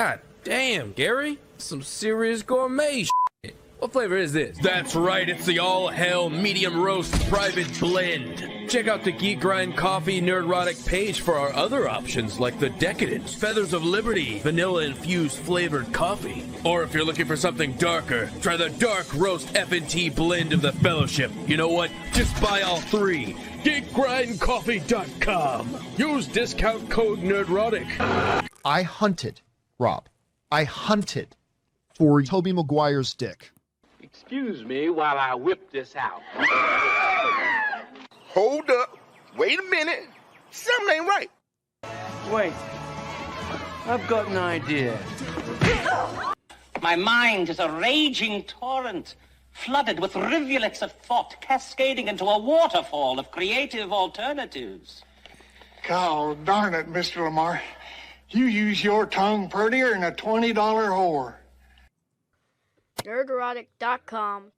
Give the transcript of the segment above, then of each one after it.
God damn, Gary. Some serious gourmet shit. What flavor is this? That's right, it's the all-hell medium roast private blend. Check out the Geek Grind Coffee Nerdrotic page for our other options like the Decadence, Feathers of Liberty, vanilla-infused flavored coffee. Or if you're looking for something darker, try the Dark Roast FNT blend of the Fellowship. You know what? Just buy all three. GeekGrindCoffee.com. Use discount code Nerdrotic. I hunted, Rob. I hunted for Tobey Maguire's dick. Excuse me while I whip this out. Hold up. Wait a minute. Something ain't right. Wait. I've got an idea. My mind is a raging torrent, flooded with rivulets of thought, cascading into a waterfall of creative alternatives. God darn it, Mr. Lamar. You use your tongue prettier than a $20 whore. Nerdrotic.com.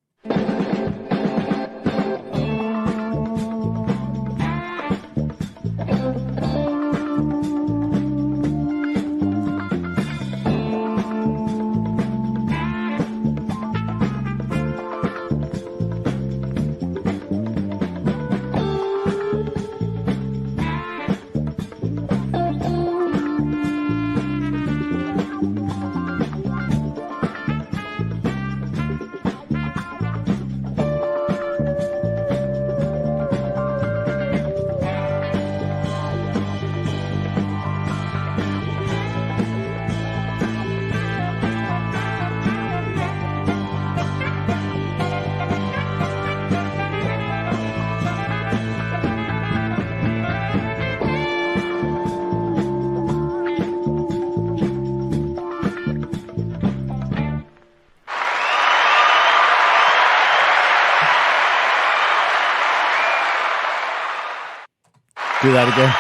Do that again.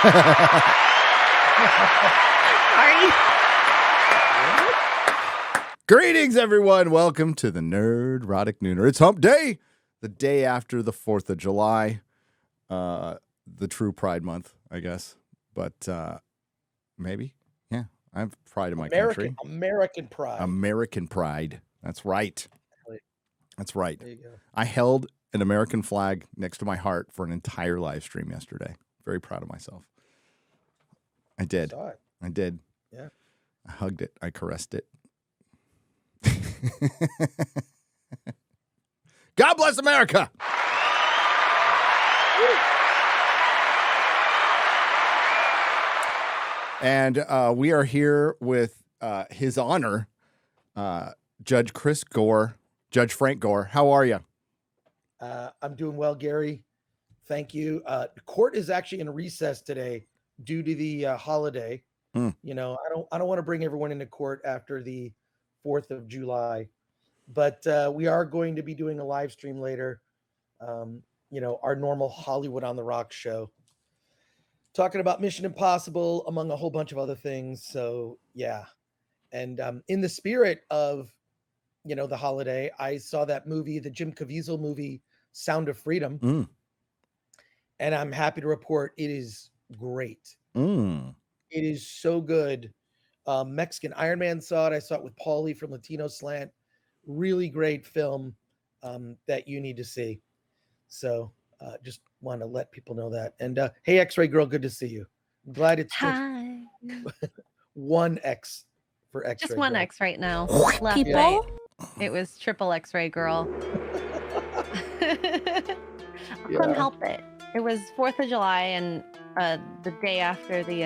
Greetings, everyone. Welcome to the Nerdrotic Nooner. It's Hump Day, the day after the 4th of July, the true Pride Month, I guess. But maybe, yeah, I have pride in my country. American pride. American pride. That's right. That's right. There you go. I held an American flag next to my heart for an entire live stream yesterday. Very proud of myself. I did. Saw it. I did. Yeah. I hugged it. I caressed it. God bless America. And we are here with His Honor, Judge Chris Gore, Judge Frank Gore. How are you? I'm doing well, Gary. Thank you. Court is actually in recess today due to the holiday. You know, I don't want to bring everyone into court after the 4th of July, but we are going to be doing a live stream later. You know, our normal Hollywood on the Rocks show, talking about Mission Impossible, among a whole bunch of other things. So yeah, and in the spirit of, you know, the holiday, I saw that movie, the Jim Caviezel movie, Sound of Freedom. And I'm happy to report it is great. It is so good. Mexican Iron Man saw it. I saw it with Paulie from Latino Slant. Really great film that you need to see. So just want to let people know that. And hey, X-Ray Girl, good to see you. I'm glad it's Hi. one X for X-Ray. Just one Girl. X right now. Left People? night, it was triple X-Ray Girl. I couldn't help it. It was 4th of July and the day after the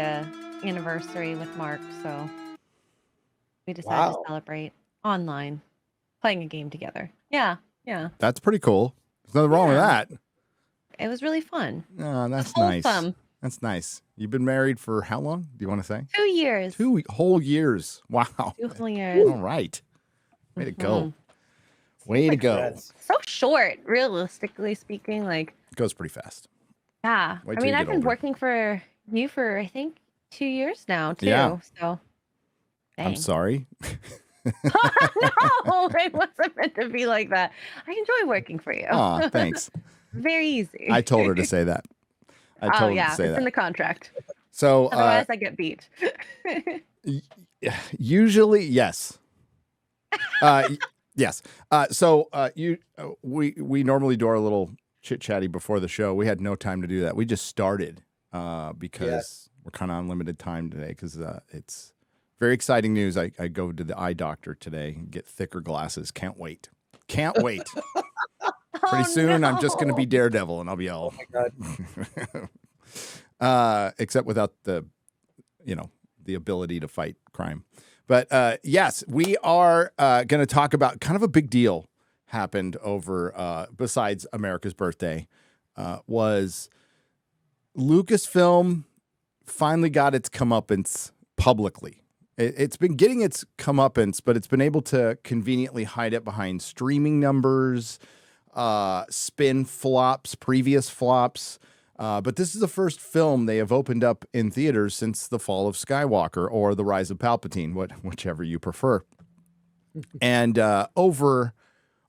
anniversary with Mark, so we decided to celebrate online, playing a game together. Yeah. That's pretty cool. There's nothing wrong with that. It was really fun. Oh, that's Wholesome. nice. That's nice. You've been married for how long? Do you want to say? 2 years. 2 whole years. Wow. 2 whole years. All right. Way to go. Way to go. So short, realistically speaking. Like, It goes pretty fast. yeah. Wait I till mean, you I've get been older. working for you for, I think, 2 years now, too. Yeah. So, I'm dang. sorry. No, it wasn't meant to be like that. I enjoy working for you. Aw, thanks. Very easy. I told her to say that. I told her to say it's that. in the contract. So, Otherwise, I get beat. Usually, yes. Yes. We normally do our little chit chatty before the show. We had no time to do that. We just started because we're kind of on limited time today because it's very exciting news. I go to the eye doctor today and get thicker glasses. Can't wait. Can't wait. Pretty soon, I'm just going to be Daredevil, and I'll be all. Oh my God. Except without the ability to fight crime. But yes, we are going to talk about kind of a big deal happened over besides America's birthday. Was Lucasfilm finally got its comeuppance publicly. It's been getting its comeuppance, but it's been able to conveniently hide it behind streaming numbers, spin flops, previous flops. But this is the first film they have opened up in theaters since The Fall of Skywalker or The Rise of Palpatine, whichever you prefer. And over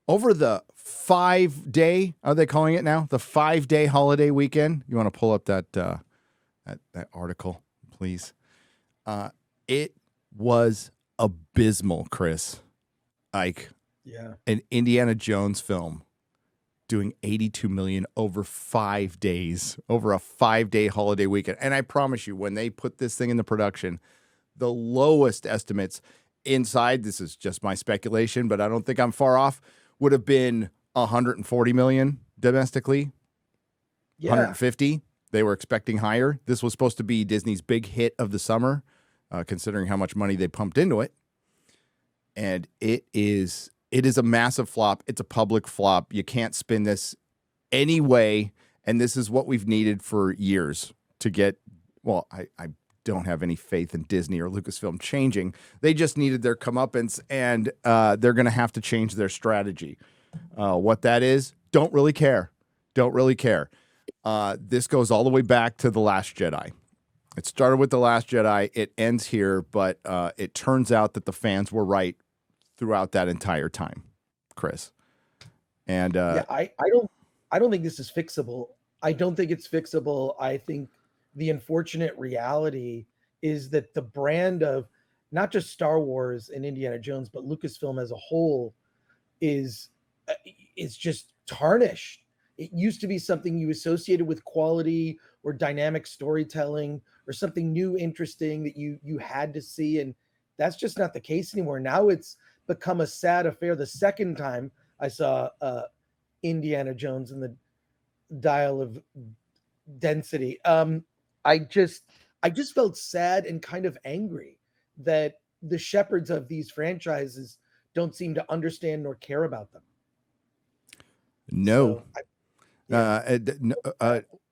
the 5-day, are they calling it now? The 5-day holiday weekend. You want to pull up that that article, please? It was abysmal, Chris. Like, an Indiana Jones film doing $82 million over 5 days, over a 5-day holiday weekend. And I promise you, when they put this thing into production, the lowest estimates inside, this is just my speculation, but I don't think I'm far off, would have been 140 million domestically. 150. They were expecting higher. This was supposed to be Disney's big hit of the summer, considering how much money they pumped into it. And it is a massive flop. It's a public flop. You can't spin this anyway. And this is what we've needed for years to get. Well, I don't have any faith in Disney or Lucasfilm changing. They just needed their comeuppance, and they're going to have to change their strategy. What that is, don't really care. Don't really care. This goes all the way back to The Last Jedi. It started with The Last Jedi. It ends here, but it turns out that the fans were right throughout that entire time, Chris. And I don't think this is fixable. I don't think it's fixable. I think the unfortunate reality is that the brand of not just Star Wars and Indiana Jones, but Lucasfilm as a whole is just tarnished. It used to be something you associated with quality or dynamic storytelling or something new, interesting that you had to see. And that's just not the case anymore. Now it's become a sad affair. The second time I saw Indiana Jones and the Dial of Density, I just felt sad and kind of angry that the shepherds of these franchises don't seem to understand nor care about them. No.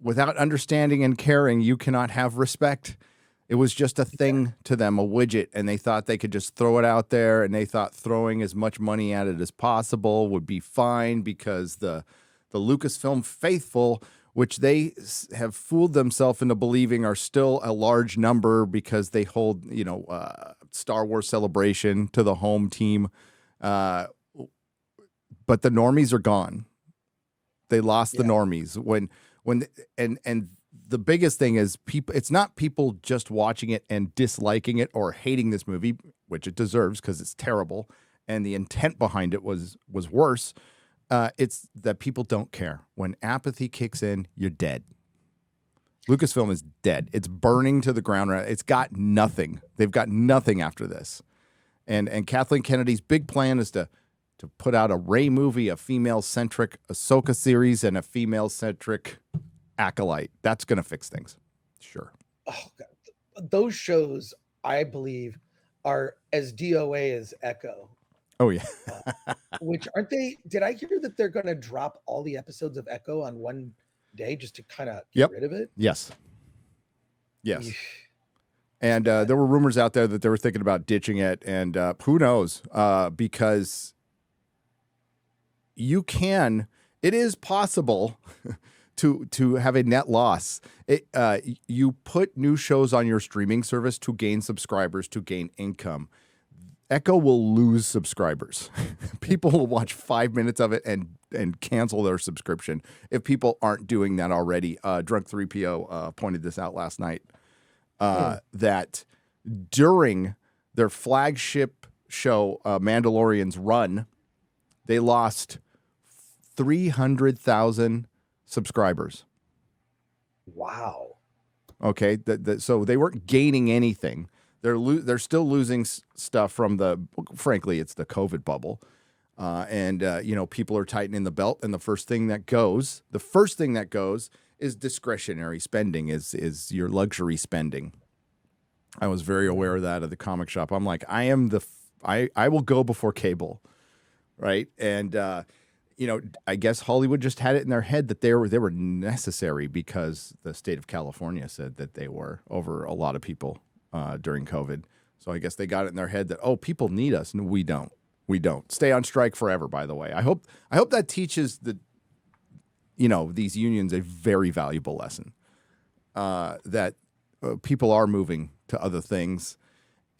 Without understanding and caring, you cannot have respect. It was just a thing to them, a widget, and they thought they could just throw it out there, and they thought throwing as much money at it as possible would be fine because the Lucasfilm faithful, which they have fooled themselves into believing are still a large number because they hold, Star Wars Celebration to the home team. But the normies are gone. They lost the normies and the biggest thing is people. It's not people just watching it and disliking it or hating this movie, which it deserves because it's terrible, and the intent behind it was worse. It's that people don't care. When apathy kicks in, you're dead. Lucasfilm is dead. It's burning to the ground. It's got nothing. They've got nothing after this. And Kathleen Kennedy's big plan is to put out a Rey movie, a female-centric Ahsoka series, and a female-centric Acolyte. That's going to fix things. Sure. Oh, God. Those shows, I believe, are as DOA as Echo. Oh, yeah. Which aren't they? Did I hear that they're going to drop all the episodes of Echo on one day just to kind of get rid of it? Yes. And there were rumors out there that they were thinking about ditching it, and who knows? Because it is possible to have a net loss. You put new shows on your streaming service to gain subscribers, to gain income. Echo will lose subscribers. People will watch 5 minutes of it and cancel their subscription if people aren't doing that already. Drunk 3PO pointed this out last night, that during their flagship show, Mandalorian's run, they lost 300,000 subscribers. Wow. Okay, so they weren't gaining anything. They're still losing stuff from frankly, it's the COVID bubble. And people are tightening the belt, and the first thing that goes is discretionary spending, is your luxury spending. I was very aware of that at the comic shop. I'm like, I will go before cable, right? And I guess Hollywood just had it in their head that they were necessary because the state of California said that they were over a lot of people during COVID. So I guess they got it in their head that, people need us. No, we don't. We don't. Stay on strike forever, by the way. I hope that teaches these unions a very valuable lesson, that people are moving to other things.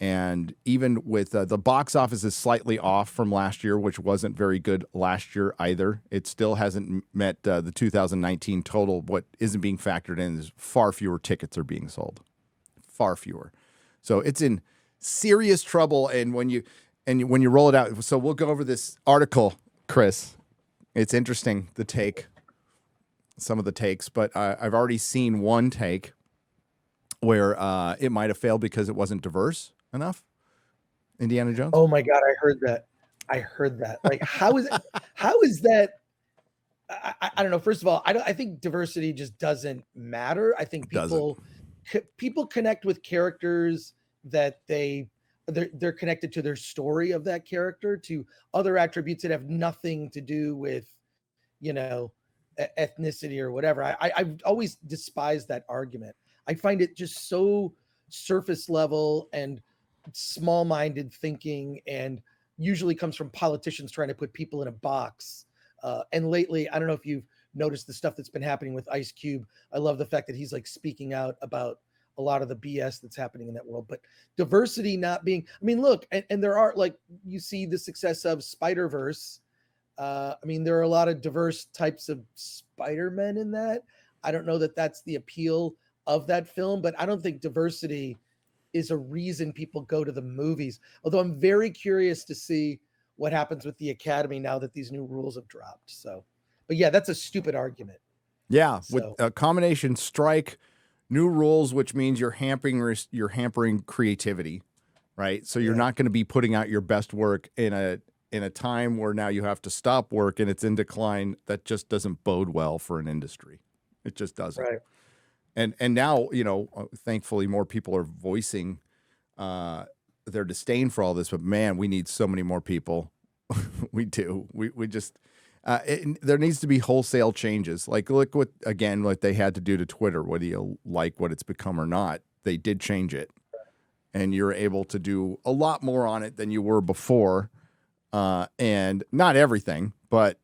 And even with the box office is slightly off from last year, which wasn't very good last year either. It still hasn't met the 2019 total. What isn't being factored in is far fewer tickets are being sold. Far fewer. So it's in serious trouble. And when you roll it out, so we'll go over this article, Chris. It's interesting, some of the takes, but I've already seen one take where it might have failed because it wasn't diverse enough. Indiana Jones. Oh my God, I heard that. Like, how is that? I don't know. First of all, I think diversity just doesn't matter. I think people connect with characters that they're connected to their story of that character, to other attributes that have nothing to do with, ethnicity or whatever. I've always despised that argument. I find it just so surface level and small-minded thinking, and usually comes from politicians trying to put people in a box. And lately, I don't know if you've noticed the stuff that's been happening with Ice Cube. I love the fact that he's like speaking out about a lot of the BS that's happening in that world. But diversity not being, look, and there are, like, you see the success of Spider-Verse. There are a lot of diverse types of Spider-Men in that. I don't know that that's the appeal of that film, but I don't think diversity is a reason people go to the movies. Although I'm very curious to see what happens with the Academy now that these new rules have dropped. So, but yeah, that's a stupid argument. Yeah, so, with a combination strike, new rules, which means you're hampering creativity, right? So you're not going to be putting out your best work in a time where now you have to stop work and it's in decline. That just doesn't bode well for an industry. It just doesn't. Right. And now, thankfully more people are voicing their disdain for all this, but man, we need so many more people. We do. We just, there needs to be wholesale changes. Like, look what they had to do to Twitter, whether you like what it's become or not. They did change it, and you're able to do a lot more on it than you were before. And not everything, but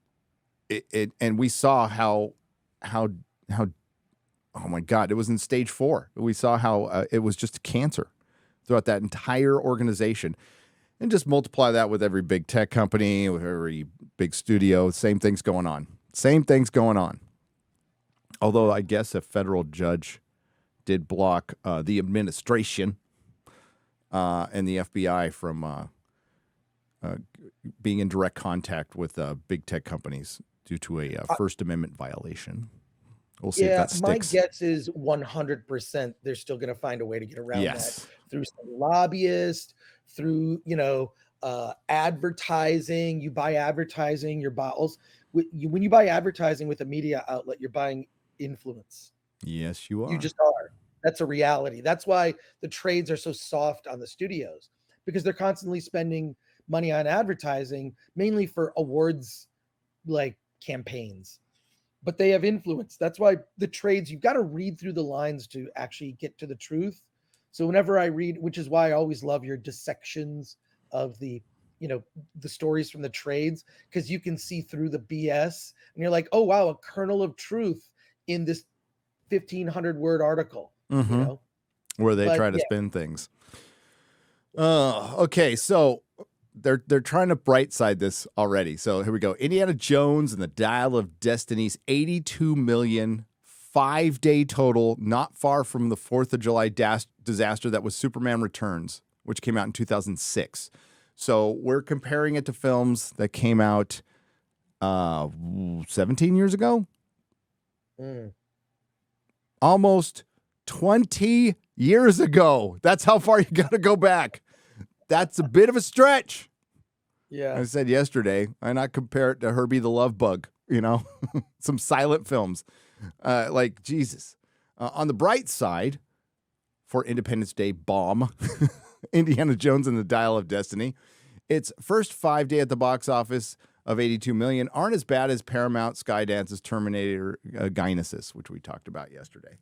and we saw how oh my God, it was in stage 4. We saw how it was just cancer throughout that entire organization. And just multiply that with every big tech company, with every big studio, same thing's going on. Although I guess a federal judge did block the administration and the FBI from being in direct contact with big tech companies due to a First Amendment violation. We'll see if that sticks. My guess is 100% they're still going to find a way to get around that through some lobbyists, through advertising. You buy advertising, your bottles. When you buy advertising with a media outlet, you're buying influence. Yes, you are. You just are. That's a reality. That's why the trades are so soft on the studios, because they're constantly spending money on advertising, mainly for awards like campaigns. But they have influence. That's why the trades, you've got to read through the lines to actually get to the truth. So whenever I read, which is why I always love your dissections of the stories from the trades, because you can see through the BS and you're like, oh, wow, a kernel of truth in this 1,500 word article, where they try to spin things. Okay. So they're trying to bright side this already. So here we go. Indiana Jones and the Dial of Destiny's $82 million 5-day total, not far from the 4th of July disaster that was Superman Returns, which came out in 2006. So we're comparing it to films that came out 17 years ago. Almost 20 years ago. That's how far you got to go back. That's a bit of a stretch. Yeah. I said yesterday, why not compare it to Herbie the Love Bug, some silent films. Like, Jesus. On the bright side, for Independence Day bomb, Indiana Jones and the Dial of Destiny, its first 5 day at the box office of $82 million aren't as bad as Paramount Skydance's Terminator Genesis, which we talked about yesterday.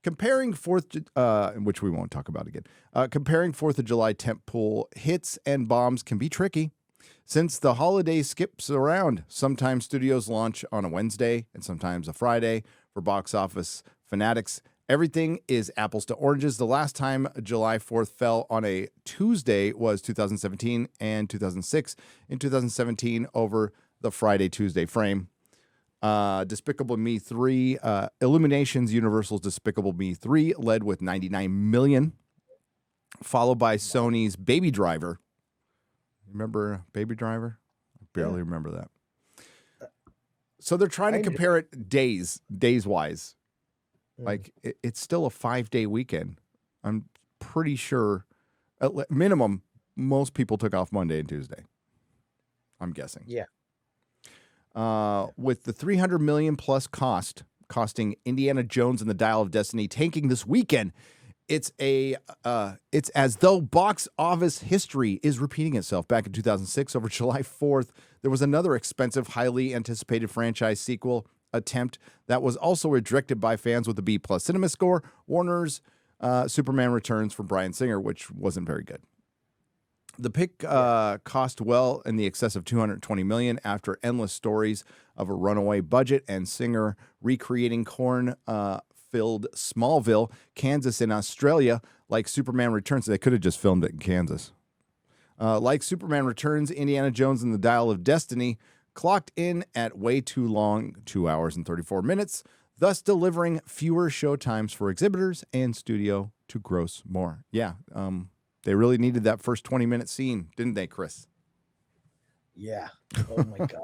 Comparing which we won't talk about again. Comparing 4th of July tentpole hits and bombs can be tricky. Since the holiday skips around, sometimes studios launch on a Wednesday and sometimes a Friday. For box office fanatics, everything is apples to oranges. The last time July 4th fell on a Tuesday was 2017 and 2006. In 2017, over the Friday-Tuesday frame. Despicable Me 3, Illumination's Universal's Despicable Me 3 led with $99 million, followed by Sony's Baby Driver. Remember Baby Driver? I barely remember that. So they're trying to compare it days-wise. Like, it's still a 5-day weekend. I'm pretty sure, at minimum, most people took off Monday and Tuesday. I'm guessing. Yeah. With the $300 million plus costing Indiana Jones and the Dial of Destiny tanking this weekend, it's as though box office history is repeating itself. Back in 2006, over July 4th, there was another expensive, highly anticipated franchise sequel attempt that was also rejected by fans with a B+ cinema score. Warner's Superman Returns from Bryan Singer, which wasn't very good. The pick cost well in the excess of $220 million after endless stories of a runaway budget and Singer recreating corn-filled Smallville, Kansas, in Australia, like Superman Returns. They could have just filmed it in Kansas. Like Superman Returns, Indiana Jones and the Dial of Destiny clocked in at way too long, 2 hours and 34 minutes, thus delivering fewer showtimes for exhibitors and studio to gross more. Yeah, they really needed that first 20-minute scene, didn't they, Chris? Yeah. Oh, my God.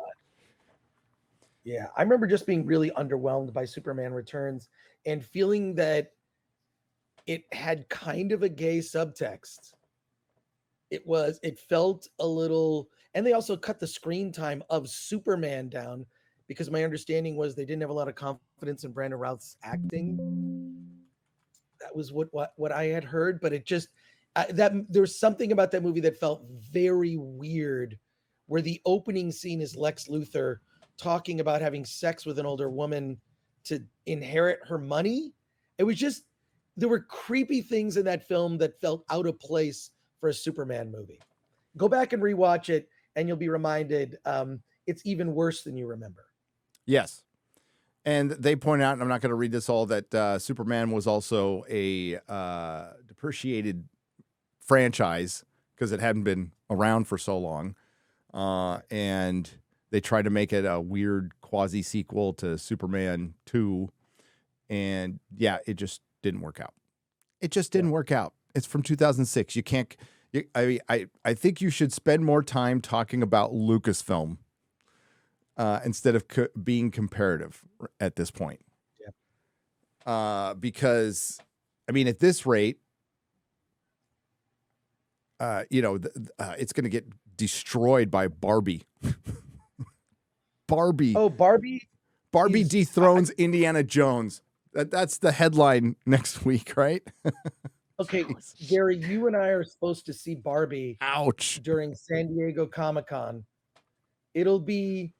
Yeah. I remember just being really underwhelmed by Superman Returns and feeling that it had kind of a gay subtext. It felt a little, and they also cut the screen time of Superman down because my understanding was they didn't have a lot of confidence in Brandon Routh's acting. That was what I had heard, but it just, there was something about that movie that felt very weird, where the opening scene is Lex Luthor talking about having sex with an older woman to inherit her money. It was just, there were creepy things in that film that felt out of place for a Superman movie. Go back and rewatch it and you'll be reminded it's even worse than you remember. Yes. And they point out, and I'm not going to read this all, that Superman was also a depreciated franchise because it hadn't been around for so long. And they tried to make it a weird quasi-sequel to Superman 2. And yeah, it just didn't work out. It just didn't work out. It's from 2006. You can't, I think you should spend more time talking about Lucasfilm instead of being comparative at this point. Yeah. Because, I mean, at this rate, it's going to get destroyed by Barbie. Barbie. Oh, Barbie dethrones Indiana Jones. That's the headline next week, right? Okay, Gary, you and I are supposed to see Barbie. Ouch. During San Diego Comic-Con. It'll be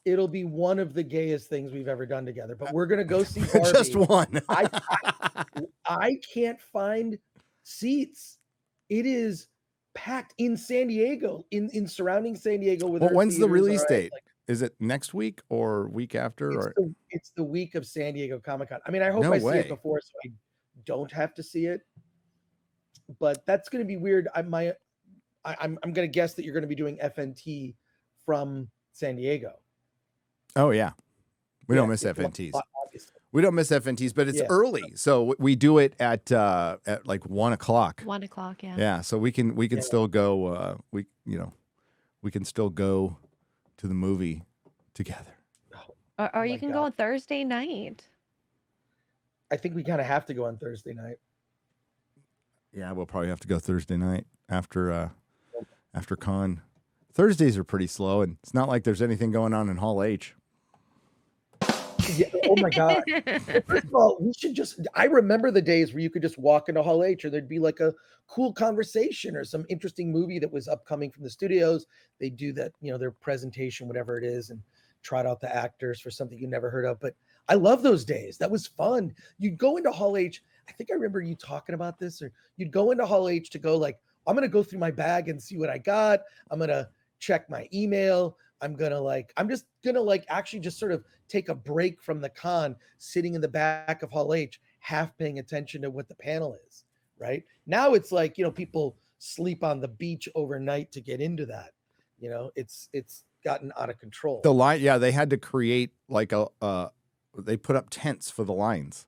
one of the gayest things we've ever done together. But we're gonna go see Barbie. Just one. I can't find seats. It is packed in San Diego, in surrounding San Diego. When's the release date? Is it next week or week after? It's the week of San Diego Comic-Con. I mean, I hope I see it before, so I don't have to see it. But that's going to be weird. I'm going to guess that you're going to be doing FNT from San Diego. Oh yeah, We don't miss FNTs. We don't miss FNTs, but it's early, so we do it at like 1 o'clock. 1 o'clock, yeah. Yeah, so we can still go. We can still go to the movie together. Or you can go on Thursday night. I think we kind of have to go on Thursday night. Yeah, we'll probably have to go Thursday night after con. Thursdays are pretty slow, and it's not like there's anything going on in Hall H. Yeah, oh my God. First of all, we should I remember the days where you could just walk into Hall H or there'd be like a cool conversation or some interesting movie that was upcoming from the studios. They do that, their presentation, whatever it is, and trot out the actors for something you never heard of. But I love those days. That was fun. You'd go into Hall H. I think I remember you talking about this, or you'd go into Hall H to go like, I'm going to go through my bag and see what I got. I'm going to check my email. I'm just gonna actually just sort of take a break from the con, sitting in the back of Hall H, half paying attention to what the panel is. Right now, it's like people sleep on the beach overnight to get into that. It's gotten out of control. The line, yeah, they had to create like they put up tents for the lines,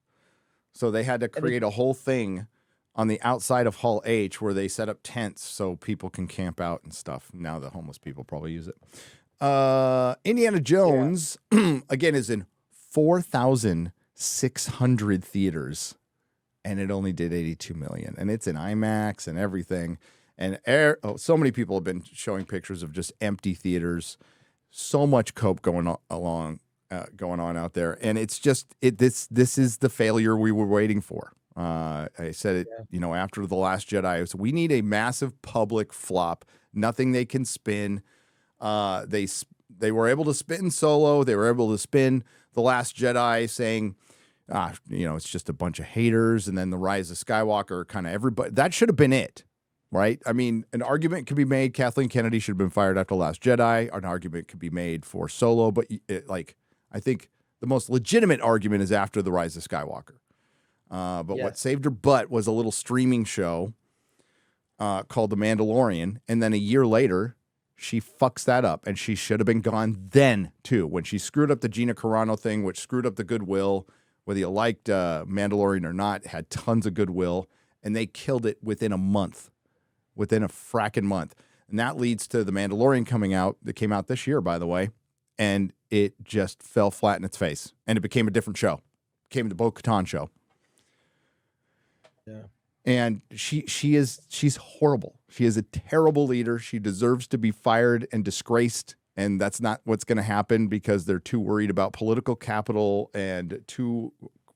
so they had to create a whole thing on the outside of Hall H where they set up tents so people can camp out and stuff. Now the homeless people probably use it. Indiana Jones again is in 4,600 theaters, and it only did 82 million, and it's in IMAX and everything. And so many people have been showing pictures of just empty theaters. So much cope going on out there, and it's just this is the failure we were waiting for. I said it, after The Last Jedi. So we need a massive public flop, nothing they can spin. They were able to spin Solo. They were able to spin The Last Jedi, saying, it's just a bunch of haters. And then The Rise of Skywalker, kind of everybody. That should have been it, right? I mean, an argument could be made. Kathleen Kennedy should have been fired after The Last Jedi. An argument could be made for Solo, but I think the most legitimate argument is after The Rise of Skywalker. What saved her butt was a little streaming show called The Mandalorian, and then a year later, she fucks that up, and she should have been gone then, too. When she screwed up the Gina Carano thing, which screwed up the goodwill, whether you liked Mandalorian or not, had tons of goodwill, and they killed it within a fracking month. And that leads to The Mandalorian coming out, that came out this year, by the way, and it just fell flat in its face, and it became a different show. It became the Bo-Katan show. Yeah. And she's horrible. She is a terrible leader. She deserves to be fired and disgraced. And that's not what's going to happen because they're too worried about political capital and two,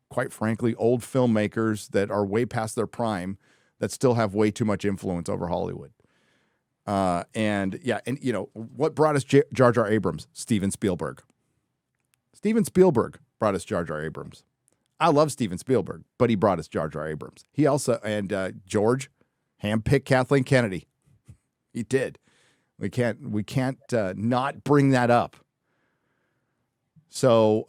quite frankly, old filmmakers that are way past their prime that still have way too much influence over Hollywood. What brought us Jar Jar Abrams? Steven Spielberg. Steven Spielberg brought us Jar Jar Abrams. I love Steven Spielberg, but he brought us Jar Jar Abrams. He also, and George handpicked Kathleen Kennedy. He did. We can't not bring that up. So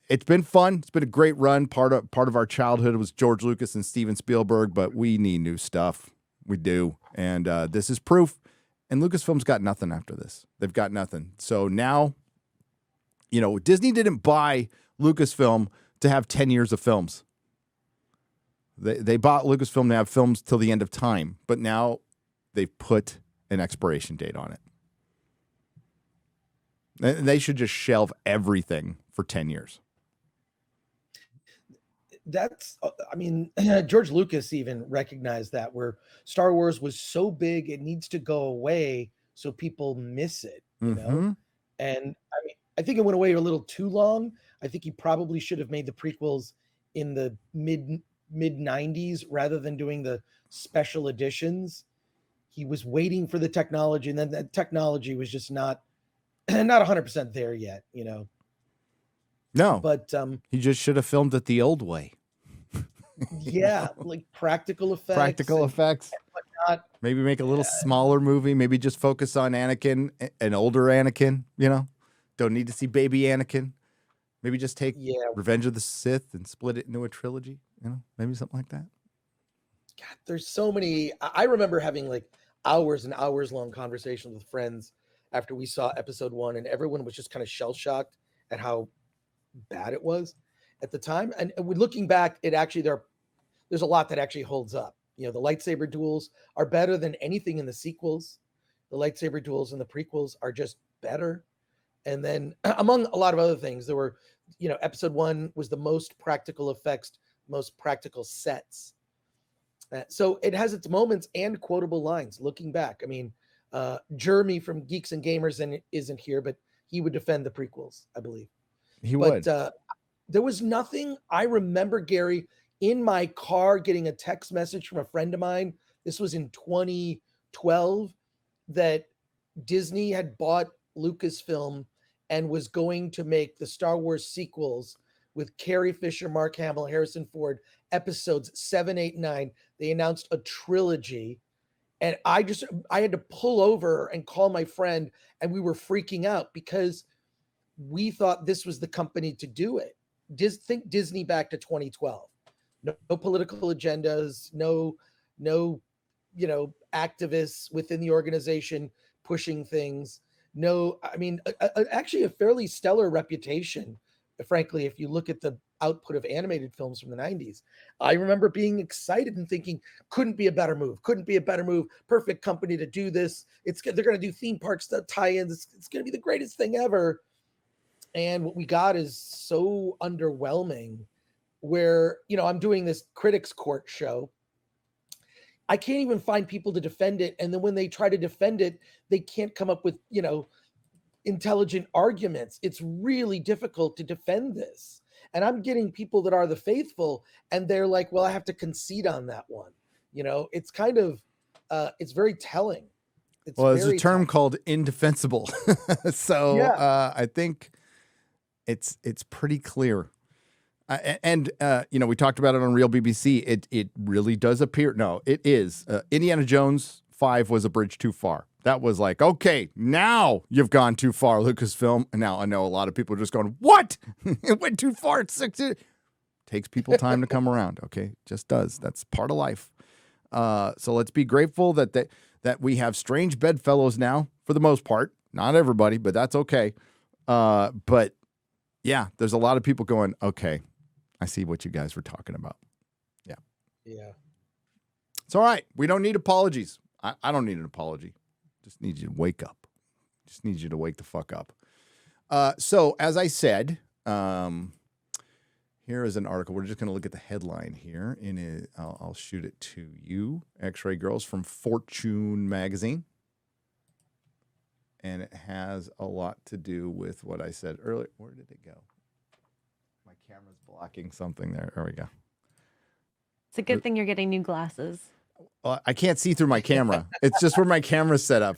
it's been fun. It's been a great run. Part of our childhood was George Lucas and Steven Spielberg, but we need new stuff. We do, and this is proof. And Lucasfilm's got nothing after this. They've got nothing. So now, Disney didn't buy Lucasfilm to have 10 years of films. They bought Lucasfilm to have films till the end of time, but now they've put an expiration date on it. And they should just shelve everything for 10 years. George Lucas even recognized that, where Star Wars was so big, it needs to go away so people miss it, know? And I think it went away a little too long. I think he probably should have made the prequels in the mid 90s rather than doing the special editions. He was waiting for the technology, and then that technology was just not 100% there yet, No, but he just should have filmed it the old way. Yeah, like practical effects. And whatnot. Maybe make a little smaller movie. Maybe just focus on Anakin, an older Anakin. Don't need to see baby Anakin. Maybe just take Revenge of the Sith and split it into a trilogy. Maybe something like that. God, there's so many. I remember having like hours and hours long conversations with friends after we saw episode 1, and everyone was just kind of shell shocked at how bad it was at the time. And looking back, there's a lot that actually holds up. The lightsaber duels are better than anything in the sequels. The lightsaber duels in the prequels are just better. And then among a lot of other things, there were, episode 1 was the most practical effects, most practical sets. So it has its moments and quotable lines looking back. I mean, Jeremy from Geeks and Gamers isn't here, but he would defend the prequels, I believe. He would. There was nothing I remember, Gary, in my car getting a text message from a friend of mine. This was in 2012, that Disney had bought Lucasfilm and was going to make the Star Wars sequels with Carrie Fisher, Mark Hamill, Harrison Ford, episodes 7, 8, 9. They announced a trilogy. And I had to pull over and call my friend, and we were freaking out because we thought this was the company to do it. Think Disney back to 2012. No political agendas, no activists within the organization pushing things. No, I mean, actually a fairly stellar reputation, frankly, if you look at the output of animated films from the 90s. I remember being excited and thinking, couldn't be a better move. Perfect company to do this. They're going to do theme parks tie-ins. It's going to be the greatest thing ever. And what we got is so underwhelming, where, I'm doing this critics court show. I can't even find people to defend it. And then when they try to defend it, they can't come up with, intelligent arguments. It's really difficult to defend this. And I'm getting people that are the faithful, and they're like, well, I have to concede on that one. It's kind of, it's very telling. There's a term called indefensible. So yeah. I think it's pretty clear. And we talked about it on Real BBC. It really does appear. No, it is. Indiana Jones 5 was a bridge too far. That was like, okay, now you've gone too far, Lucasfilm. And now I know a lot of people are just going, what? It went too far. It takes people time to come around. Okay, just does. That's part of life. So let's be grateful that we have strange bedfellows now, for the most part. Not everybody, but that's okay. But yeah, there's a lot of people going, okay, I see what you guys were talking about. Yeah. Yeah. It's all right. We don't need apologies. I don't need an apology. Just need you to wake up. Just need you to wake the fuck up. So as I said, here is an article. We're just going to look at the headline here. I'll shoot it to you. X-Ray Girls from Fortune magazine. And it has a lot to do with what I said earlier. Where did it go? My camera's blocking something there. There we go. It's a good thing you're getting new glasses. Well, I can't see through my camera. It's just where my camera's set up.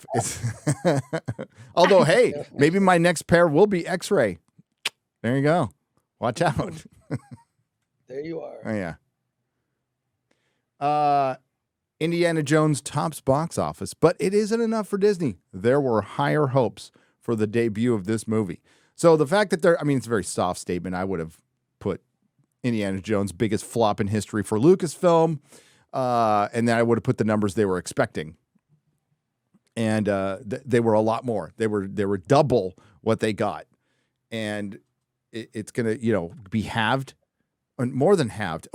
Although, hey, maybe my next pair will be X-ray. There you go. Watch out. There you are. Oh, yeah. Indiana Jones tops box office, but it isn't enough for Disney. There were higher hopes for the debut of this movie. So the fact that it's a very soft statement. I would have put Indiana Jones' biggest flop in history for Lucasfilm. And then I would have put the numbers they were expecting. And they were a lot more. They were double what they got. And it's going to, be halved, more than halved.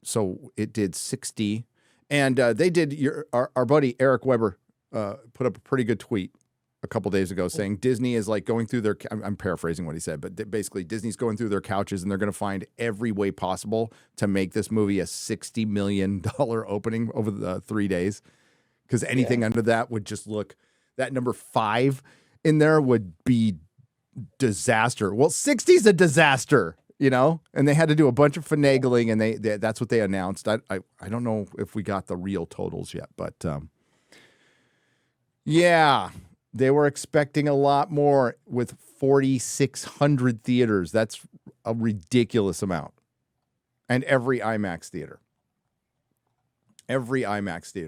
So it did 60. And they did, our buddy Eric Weber put up a pretty good tweet a couple days ago saying Disney is like going through I'm paraphrasing what he said, but basically Disney's going through their couches and they're going to find every way possible to make this movie a $60 million opening over the 3 days. Because anything under that would just look, that number 5 in there would be disaster. Well, 60 is a disaster, and they had to do a bunch of finagling, and they that's what they announced. I don't know if we got the real totals yet, but yeah. They were expecting a lot more with 4,600 theaters. That's a ridiculous amount. And every IMAX theater.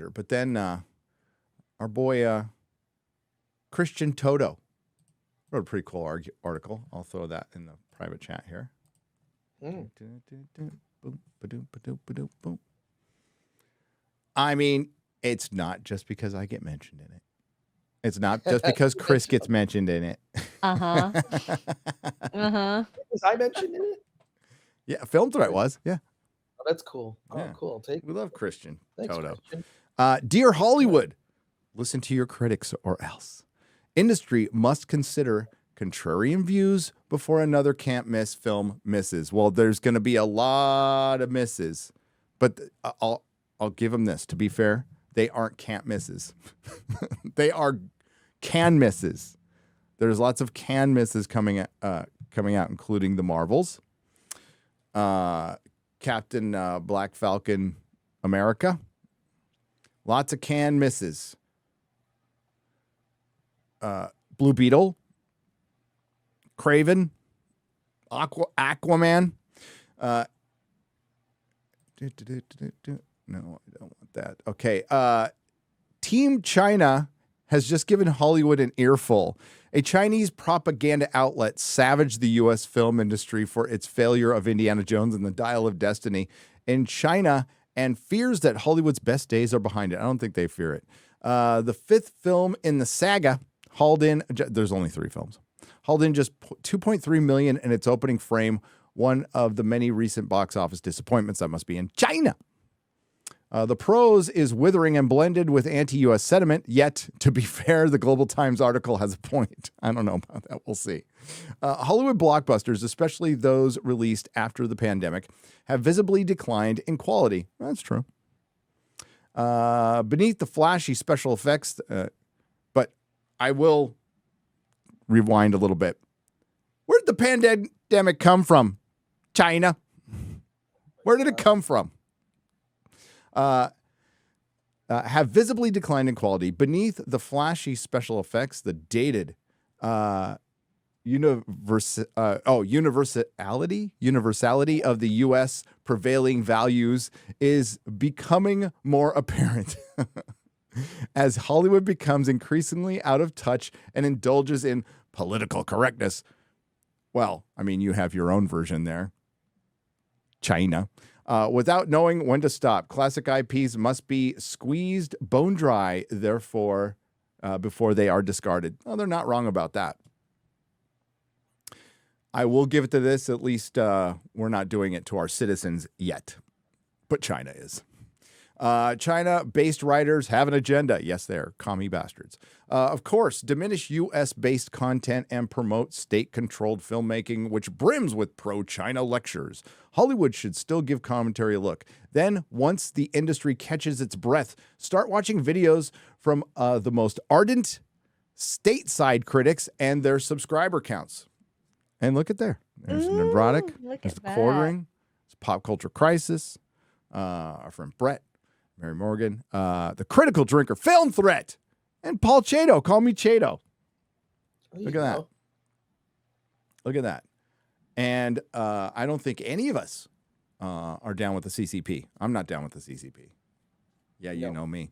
But then our boy Christian Toto wrote a pretty cool article. I'll throw that in the private chat here. I mean, it's not just because I get mentioned in it. It's not just because Chris gets mentioned in it. Uh-huh. Uh-huh. Was I mentioned in it? Yeah, Film Threat was. Yeah. Oh, that's cool. Oh, Yeah. cool. Take We love Christian Thanks, Toto. Christian. Dear Hollywood, listen to your critics or else. Industry must consider contrarian views before another can't miss film misses. Well, there's going to be a lot of misses, but I'll give them this. To be fair, they aren't can't misses. They are can misses. There's lots of can misses coming out, including the Marvels, Captain Black Falcon America. Lots of can misses. Blue Beetle, Craven, Aquaman. No, I don't want that. Okay. Team China has just given Hollywood an earful. A Chinese propaganda outlet savaged the U.S. film industry for its failure of Indiana Jones and the Dial of Destiny in China and fears that Hollywood's best days are behind it. I don't think they fear it. The fifth film in the saga hauled in, there's only 3 films, hauled in just $2.3 million in its opening frame, one of the many recent box office disappointments that must be in China. The prose is withering and blended with anti-U.S. sentiment, yet, to be fair, the Global Times article has a point. I don't know about that. We'll see. Hollywood blockbusters, especially those released after the pandemic, have visibly declined in quality. That's true. Beneath the flashy special effects, but I will rewind a little bit. Where did the pandemic come from? China. Where did it come from? Have visibly declined in quality. Beneath the flashy special effects, the dated universality of the U.S. prevailing values is becoming more apparent as Hollywood becomes increasingly out of touch and indulges in political correctness. Well, I mean, you have your own version there. China. Without knowing when to stop. Classic IPs must be squeezed bone dry, therefore, before they are discarded. Well, they're not wrong about that. I will give it to this. At least we're not doing it to our citizens yet. But China is. China-based writers have an agenda. Yes, they're commie bastards. Of course, diminish U.S.-based content and promote state-controlled filmmaking, which brims with pro-China lectures. Hollywood should still give commentary a look. Then, once the industry catches its breath, start watching videos from the most ardent stateside critics and their subscriber counts. And look at there. There's Nerdrotic. There's the Quartering. It's Pop Culture Crisis. Our friend Brett. Mary Morgan, the Critical Drinker, Film Threat, and Paul Chato. Call me Chato. Look at that. Look at that. And I don't think any of us are down with the CCP. I'm not down with the CCP. Yeah, you know me.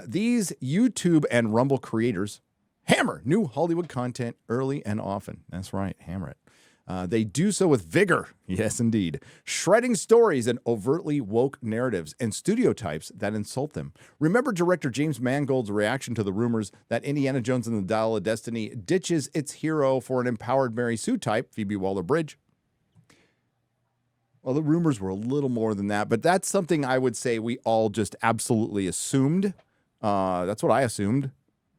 These YouTube and Rumble creators hammer new Hollywood content early and often. That's right, hammer it. They do so with vigor, yes, indeed, shredding stories and overtly woke narratives and stereotypes that insult them. Remember director James Mangold's reaction to the rumors that Indiana Jones and the Dial of Destiny ditches its hero for an empowered Mary Sue type, Phoebe Waller-Bridge? Well, the rumors were a little more than that, but that's something I would say we all just absolutely assumed. That's what I assumed.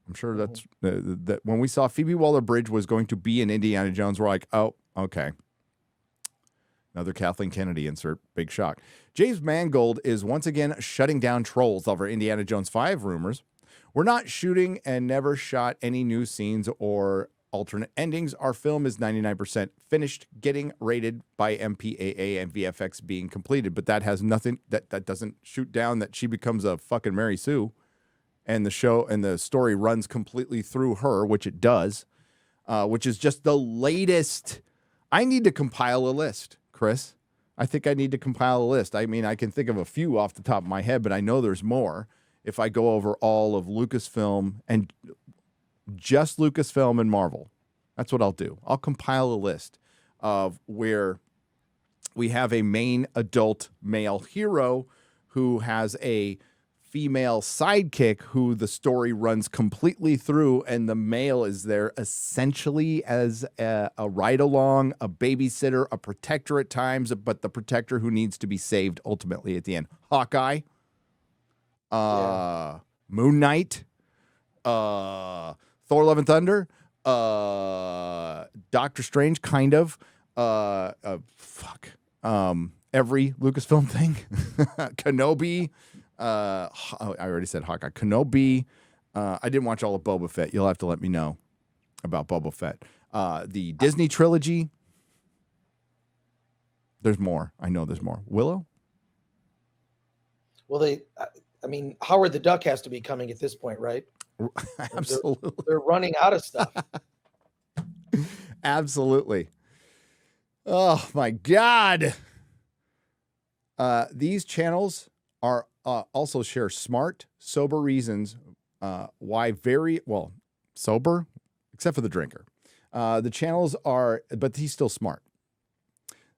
I'm sure that's that when we saw Phoebe Waller-Bridge was going to be in Indiana Jones, we're like, oh, okay. Another Kathleen Kennedy insert. Big shock. James Mangold is once again shutting down trolls over Indiana Jones 5 rumors. We're not shooting and never shot any new scenes or alternate endings. Our film is 99% finished, getting rated by MPAA and VFX being completed. But that has nothing, that doesn't shoot down that she becomes a fucking Mary Sue. And the show and the story runs completely through her, which it does, which is just the latest. I need to compile a list, Chris. I think I need to compile a list. I mean, I can think of a few off the top of my head, but I know there's more if I go over all of Lucasfilm and just Lucasfilm and Marvel. That's what I'll do. I'll compile a list of where we have a main adult male hero who has a female sidekick who the story runs completely through, and the male is there essentially as a ride-along, a babysitter, a protector at times, but the protector who needs to be saved ultimately at the end. Hawkeye, Moon Knight, Thor Love and Thunder, Doctor Strange, kind of. Every Lucasfilm thing. Kenobi. I already said Hawkeye. Kenobi. I didn't watch all of Boba Fett. You'll have to let me know about Boba Fett. The Disney trilogy. There's more. I know there's more. Willow? Well, Howard the Duck has to be coming at this point, right? Absolutely. They're running out of stuff. Absolutely. Oh, my God. These channels are also share smart, sober reasons why sober, except for the drinker. The channels are, but he's still smart.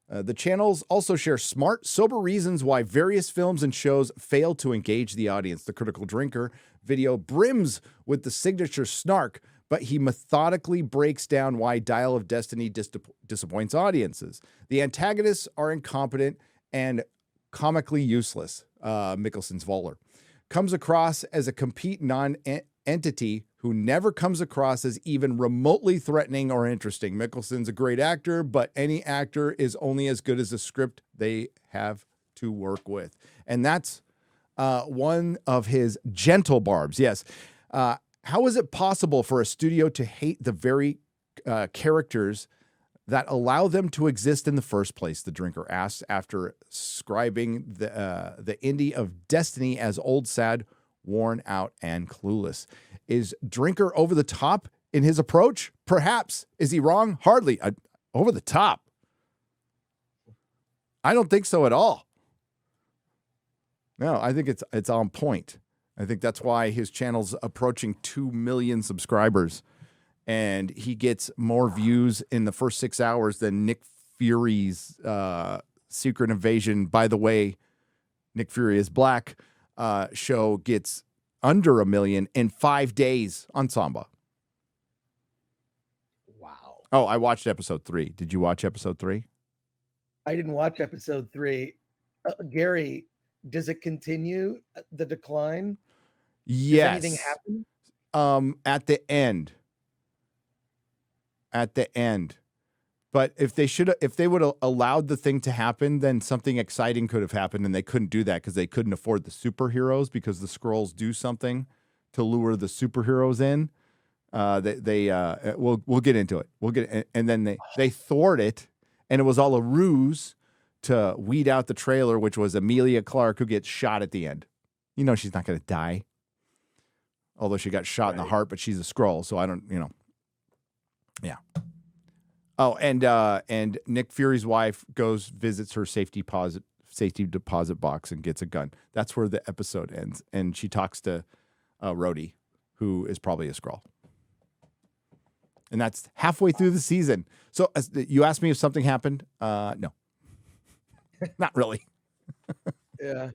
The channels also share smart, sober reasons why various films and shows fail to engage the audience. The Critical Drinker video brims with the signature snark, but he methodically breaks down why Dial of Destiny disappoints audiences. The antagonists are incompetent and comically useless. Mickelson's Voller comes across as a complete non-entity who never comes across as even remotely threatening or interesting. Mickelson's a great actor, but any actor is only as good as the script they have to work with. And that's one of his gentle barbs. Yes. How is it possible for a studio to hate the very characters that allow them to exist in the first place? The drinker asks after describing the Indy of Destiny as old, sad, worn out, and clueless. Is Drinker over the top in his approach? Perhaps. Is he wrong? Hardly. Over the top. I don't think so at all. No, I think it's on point. I think that's why his channel's approaching 2 million subscribers, and he gets more views in the first 6 hours than Nick Fury's Secret Invasion. By the way, Nick Fury is Black show gets under 1 million in 5 days on Samba. Wow. Oh, I watched episode 3. Did you watch episode 3? I didn't watch episode 3. Gary, does it continue the decline? Yes. Does anything happen? At the end. But if they would have allowed the thing to happen, then something exciting could have happened, and they couldn't do that because they couldn't afford the superheroes, because the Skrulls do something to lure the superheroes in. We'll get into it. And then they thwart it, and it was all a ruse to weed out the trailer, which was Emilia Clarke, who gets shot at the end. You know she's not going to die, although she got shot in the heart, but she's a Skrull, so I don't, yeah. Oh, and Nick Fury's wife visits her safety deposit box and gets a gun. That's where the episode ends, and she talks to Rhodey, who is probably a Skrull. And that's halfway through the season. So you asked me if something happened. No. Not really. Yeah.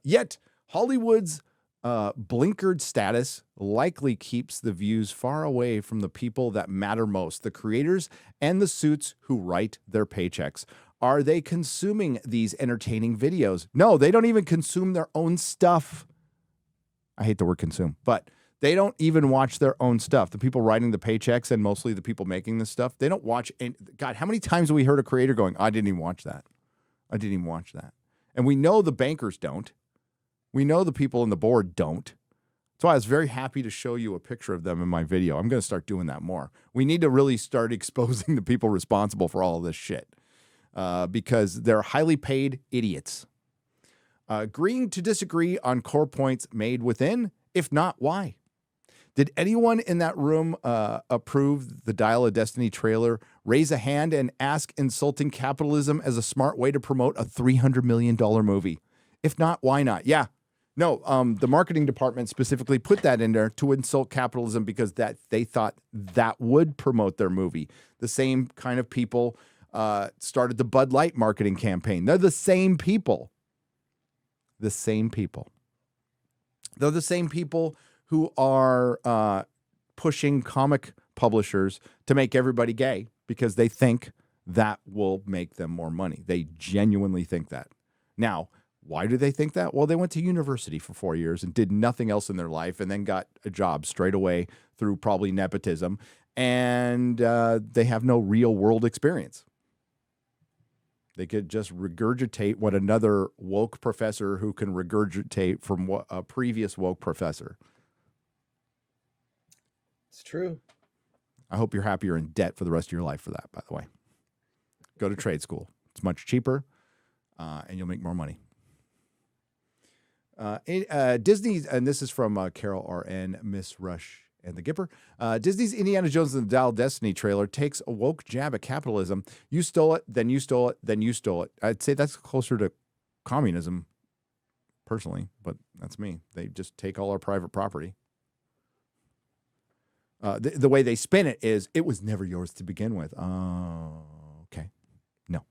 Yet Hollywood's blinkered status likely keeps the views far away from the people that matter most, the creators and the suits who write their paychecks. Are they consuming these entertaining videos? No, they don't even consume their own stuff. I hate the word consume, but they don't even watch their own stuff. The people writing the paychecks and mostly the people making this stuff, they don't watch. God, how many times have we heard a creator going, I didn't even watch that. And we know the bankers don't. We know the people on the board don't. So I was very happy to show you a picture of them in my video. I'm going to start doing that more. We need to really start exposing the people responsible for all of this shit because they're highly paid idiots. Agreeing to disagree on core points made within, if not, why? Did anyone in that room approve the Dial of Destiny trailer, raise a hand, and ask insulting capitalism as a smart way to promote a $300 million movie? If not, why not? Yeah. No, the marketing department specifically put that in there to insult capitalism because that they thought that would promote their movie. The same kind of people started the Bud Light marketing campaign. They're the same people. the same people. They're the same people who are pushing comic publishers to make everybody gay because they think that will make them more money. They genuinely think that. Now, why do they think that? Well, they went to university for 4 years and did nothing else in their life and then got a job straight away through probably nepotism. And they have no real world experience. They could just regurgitate what another woke professor who can regurgitate from what a previous woke professor. It's true. I hope you're happy you're in debt for the rest of your life for that, by the way. Go to trade school. It's much cheaper, and you'll make more money. Disney, and this is from Carol R.N., Miss Rush, and the Gipper. Disney's Indiana Jones and the Dial of Destiny trailer takes a woke jab at capitalism. You stole it, then you stole it, then you stole it. I'd say that's closer to communism, personally, but that's me. They just take all our private property. The way they spin it is, it was never yours to begin with. Oh, okay. No.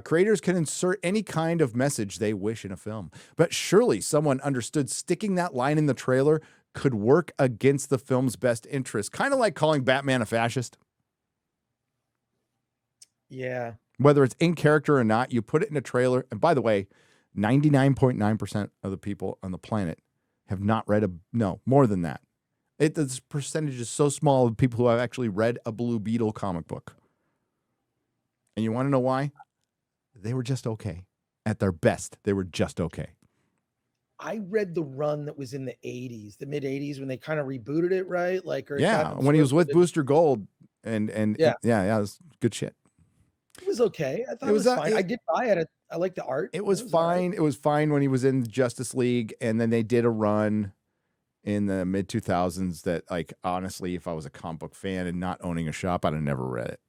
Creators can insert any kind of message they wish in a film, but surely someone understood sticking that line in the trailer could work against the film's best interest. Kind of like calling Batman a fascist. Yeah. Whether it's in character or not, you put it in a trailer. And by the way, 99.9% of the people on the planet have not read more than that. This percentage is so small of people who have actually read a Blue Beetle comic book. And you want to know why? They were just okay. At their best, they were just okay. I read the run that was in the 80s, the mid 80s, when they kind of rebooted it, right? Like, or yeah, when he was with Booster Gold, and yeah, it was good shit. It was okay. I thought it was fine. I did buy it. I like the art. It was fine. Right. It was fine when he was in Justice League, and then they did a run in the mid 2000s that, like, honestly, if I was a comic book fan and not owning a shop, I'd have never read it.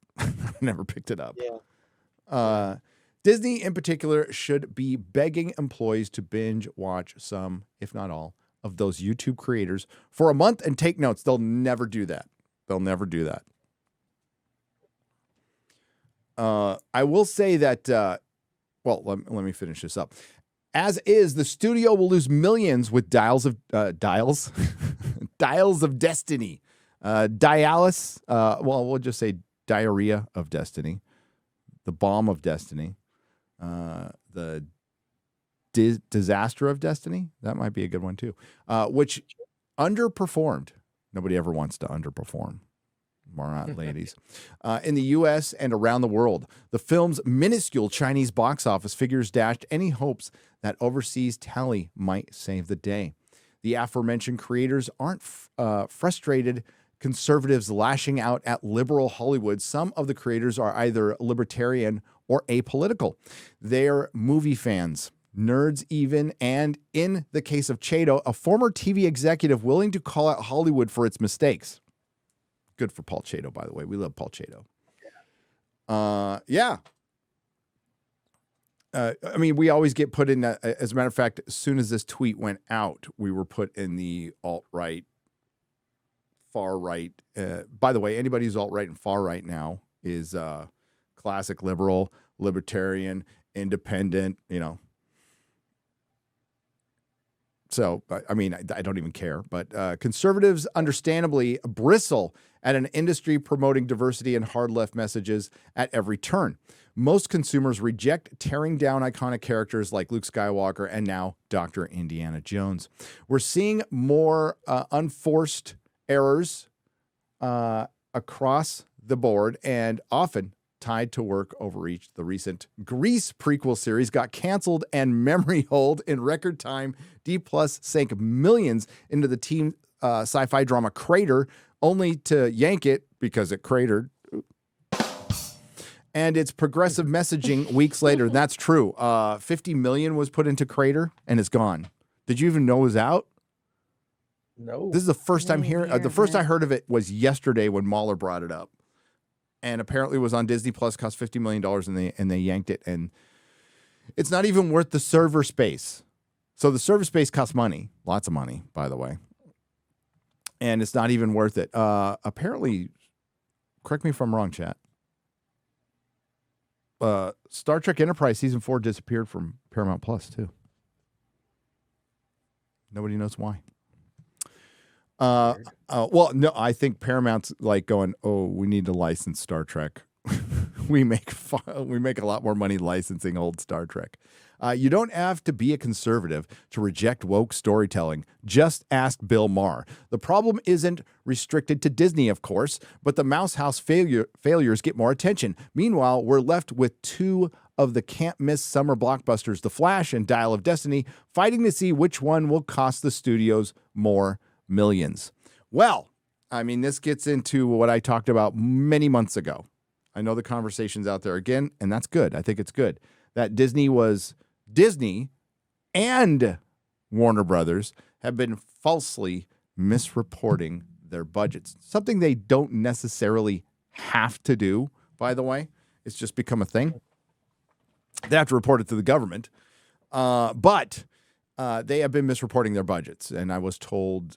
Never picked it up. Yeah. Disney, in particular, should be begging employees to binge watch some, if not all, of those YouTube creators for a month and take notes. They'll never do that. They'll never do that. I will say that, let me finish this up. As is, the studio will lose millions with dials of destiny. We'll just say diarrhea of destiny. The bomb of destiny. The disaster of destiny. That might be a good one too. Which underperformed. Nobody ever wants to underperform. More not, ladies. In the U.S. and around the world, the film's minuscule Chinese box office figures dashed any hopes that overseas tally might save the day. The aforementioned creators aren't frustrated conservatives lashing out at liberal Hollywood. Some of the creators are either libertarian or apolitical. They're movie fans, nerds even, and in the case of Chato, a former TV executive willing to call out Hollywood for its mistakes. Good for Paul Chato, by the way. We love Paul Chato. Yeah. I mean, we always get put in, as a matter of fact, as soon as this tweet went out, we were put in the alt-right, far-right. By the way, anybody who's alt-right and far-right now is classic liberal, libertarian, independent, So, I mean, I don't even care. But conservatives understandably bristle at an industry promoting diversity and hard left messages at every turn. Most consumers reject tearing down iconic characters like Luke Skywalker and now Dr. Indiana Jones. We're seeing more unforced errors across the board and often tied to work overreach. The recent Grease prequel series got canceled and memory hold in record time. D+ sank millions into the teen sci-fi drama Crater, only to yank it because it cratered. And its progressive messaging weeks later. That's true. 50 million was put into Crater and it's gone. Did you even know it was out? No. This is the first time hearing. The first I heard of it was yesterday when Mahler brought it up. And apparently it was on Disney Plus, cost $50 million, and they yanked it. And it's not even worth the server space. So the server space costs money, lots of money, by the way. And it's not even worth it. Apparently, correct me if I'm wrong, chat. Star Trek Enterprise Season 4 disappeared from Paramount Plus, too. Nobody knows why. Well, no, I think Paramount's like going, oh, we need to license Star Trek. we make a lot more money licensing old Star Trek. You don't have to be a conservative to reject woke storytelling. Just ask Bill Maher. The problem isn't restricted to Disney, of course, but the Mouse House failures get more attention. Meanwhile, we're left with two of the can't-miss summer blockbusters, The Flash and Dial of Destiny, fighting to see which one will cost the studios more millions. Well, I mean, this gets into what I talked about many months ago. I know the conversation's out there again, and that's good. I think it's good that Disney and Warner Brothers have been falsely misreporting their budgets. Something they don't necessarily have to do, by the way. It's just become a thing. They have to report it to the government. But they have been misreporting their budgets. And I was told,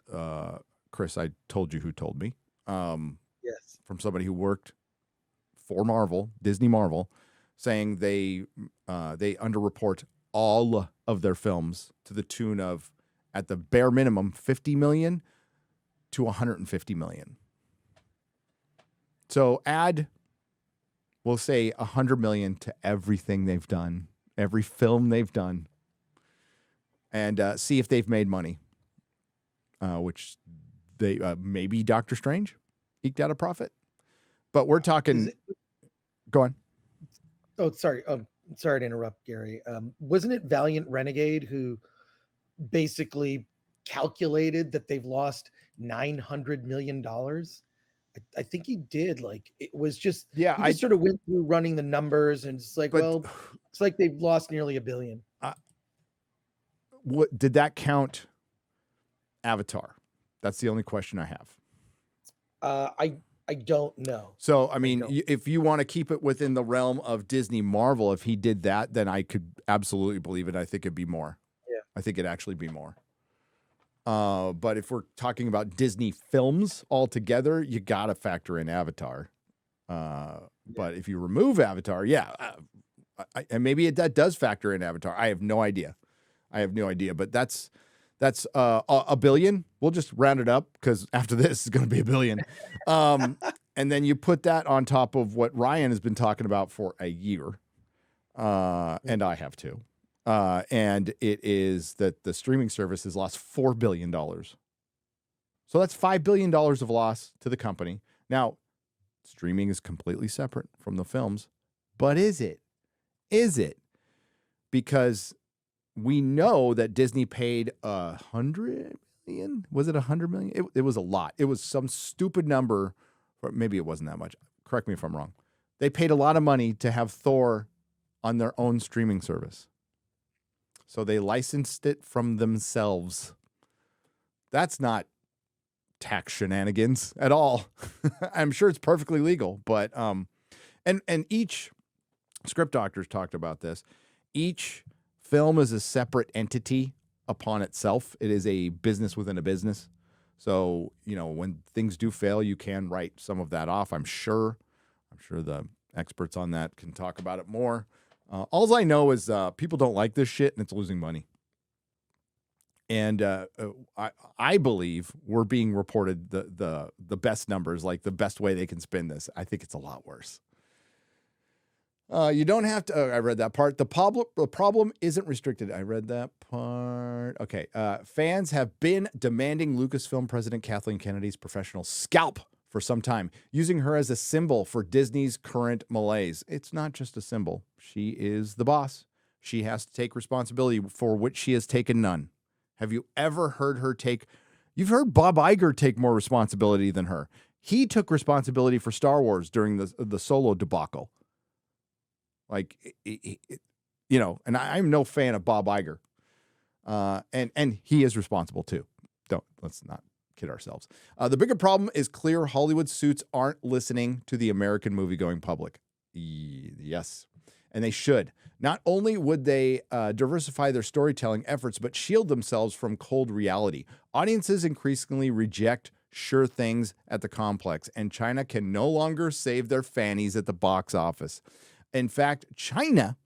Chris, I told you who told me. Yes. From somebody who worked for Marvel, Disney Marvel, saying they underreport all of their films to the tune of, at the bare minimum, 50 million to 150 million. So add, we'll say 100 million to everything they've done, every film they've done, and see if they've made money, which they maybe Doctor Strange eked out a profit. But we're talking. Go on. Oh, sorry. Sorry to interrupt, Gary. Wasn't it Valiant Renegade who basically calculated that they've lost $900 million? I think he did. Like, it was just, I sort of went through running the numbers and it's like, well, it's like they've lost nearly $1 billion. What did that count? Avatar. That's the only question I have. I don't know. So, I mean, if you want to keep it within the realm of Disney Marvel, if he did that, then I could absolutely believe it. I think it'd be more. Yeah. I think it'd actually be more. But if we're talking about Disney films altogether, you got to factor in Avatar. But if you remove Avatar, and maybe that does factor in Avatar. I have no idea. But that's $1 billion. We'll just round it up because after this it's going to be $1 billion. And then you put that on top of what Ryan has been talking about for a year. And I have too. And it is that the streaming service has lost $4 billion. So that's $5 billion of loss to the company. Now, streaming is completely separate from the films, but is it? Because we know that Disney paid $100 million. Was it $100 million? It was a lot. It was some stupid number, or maybe it wasn't that much. Correct me if I'm wrong. They paid a lot of money to have Thor on their own streaming service. So they licensed it from themselves. That's not tax shenanigans at all. I'm sure it's perfectly legal, but and each script doctors talked about this. Each film is a separate entity upon itself. It is a business within a business. So, when things do fail, you can write some of that off, I'm sure. I'm sure the experts on that can talk about it more. All I know is people don't like this shit and it's losing money. And I believe we're being reported the best numbers, like the best way they can spin this. I think it's a lot worse. You don't have to. I read that part. The problem isn't restricted. I read that part. Okay. Fans have been demanding Lucasfilm President Kathleen Kennedy's professional scalp for some time, using her as a symbol for Disney's current malaise. It's not just a symbol. She is the boss. She has to take responsibility for which she has taken none. Have you ever heard her take? You've heard Bob Iger take more responsibility than her. He took responsibility for Star Wars during the Solo debacle. Like, and I'm no fan of Bob Iger. And he is responsible too. Let's not kid ourselves. The bigger problem is clear Hollywood suits aren't listening to the American movie-going public. Yes, and they should. Not only would they diversify their storytelling efforts, but shield themselves from cold reality. Audiences increasingly reject sure things at the complex, and China can no longer save their fannies at the box office. In fact, China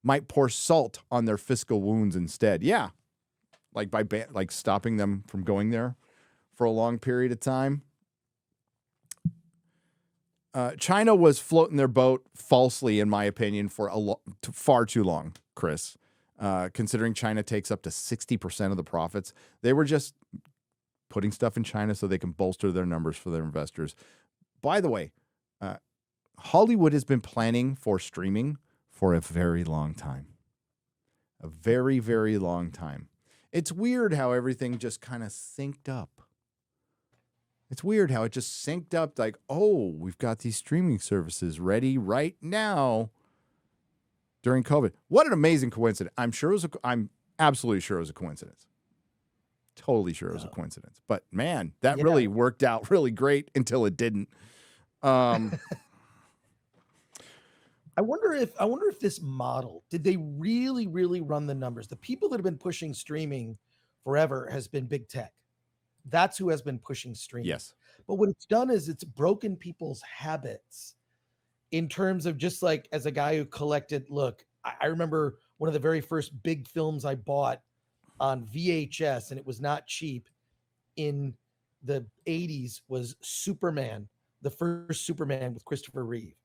might pour salt on their fiscal wounds instead. Yeah, like like stopping them from going there for a long period of time. China was floating their boat falsely, in my opinion, for far too long, Chris. Considering China takes up to 60% of the profits, they were just putting stuff in China so they can bolster their numbers for their investors. By the way, Hollywood has been planning for streaming for a very long time. A very, very long time. It's weird how everything just kind of synced up. It's weird how it just synced up like, oh, we've got these streaming services ready right now during COVID. What an amazing coincidence. I'm absolutely sure it was a coincidence. Totally sure it was a coincidence. But man, that really worked out really great until it didn't. I wonder if this model, did they really, really run the numbers? The people that have been pushing streaming forever has been big tech. That's who has been pushing streaming. Yes. But what it's done is it's broken people's habits in terms of, just like, as a guy who collected, look, I remember one of the very first big films I bought on VHS, and it was not cheap, in the 80s, was Superman, the first Superman with Christopher Reeve.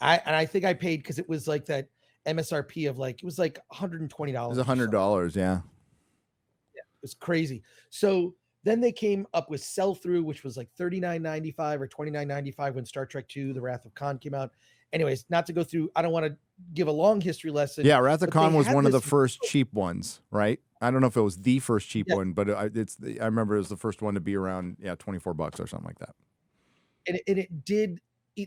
I think I paid, because it was like that MSRP of like, it was like $120. It was $100, yeah. Yeah, it was crazy. So then they came up with Sell Through, which was like $39.95 or $29.95 when Star Trek II, The Wrath of Khan came out. Anyways, not to go through, I don't want to give a long history lesson. Yeah, Wrath of Khan was one of the first cheap ones, right? I don't know if it was the first cheap one, but I remember it was the first one to be around, $24 or something like that. And it did.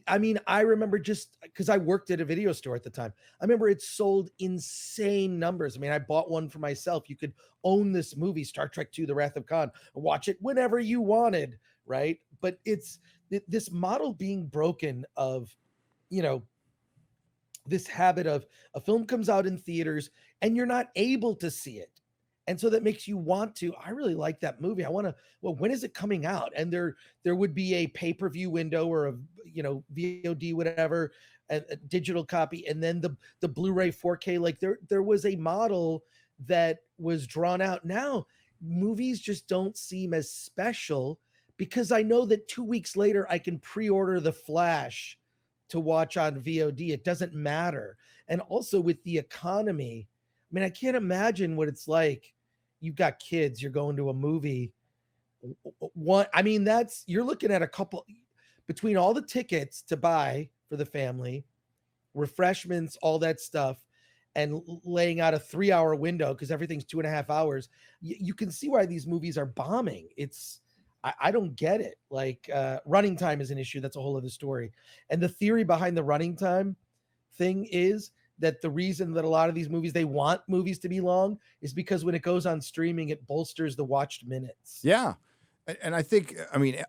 I mean, I remember, just because I worked at a video store at the time, I remember it sold insane numbers. I mean, I bought one for myself. You could own this movie, Star Trek II, The Wrath of Khan, and watch it whenever you wanted, right? But it's this model being broken of, this habit of a film comes out in theaters and you're not able to see it. And so that makes you want to, I really like that movie. I want to, well, when is it coming out? And there would be a pay-per-view window or a, VOD, whatever, a digital copy. And then the Blu-ray 4K, like there was a model that was drawn out. Now movies just don't seem as special, because I know that 2 weeks later I can pre-order The Flash to watch on VOD. It doesn't matter. And also with the economy, I mean, I can't imagine what it's like. You've got kids, you're going to a movie. You're looking at a couple, between all the tickets to buy for the family, refreshments, all that stuff, and laying out a 3-hour window because everything's 2.5 hours. You can see why these movies are bombing. I don't get it. Like, running time is an issue. That's a whole other story. And the theory behind the running time thing is that the reason that a lot of these movies, they want movies to be long, is because when it goes on streaming, it bolsters the watched minutes. Yeah. And I think,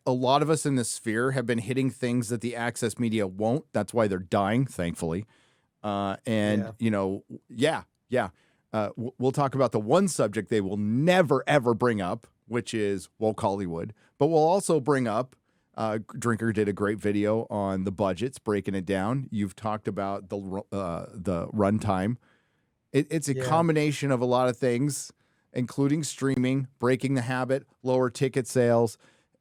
a lot of us in this sphere have been hitting things that the access media won't. That's why they're dying, thankfully. We'll talk about the one subject they will never, ever bring up, which is woke Hollywood. But we'll also bring up, Drinker did a great video on the budgets, breaking it down. You've talked about the runtime. It's a combination of a lot of things, including streaming, breaking the habit, lower ticket sales,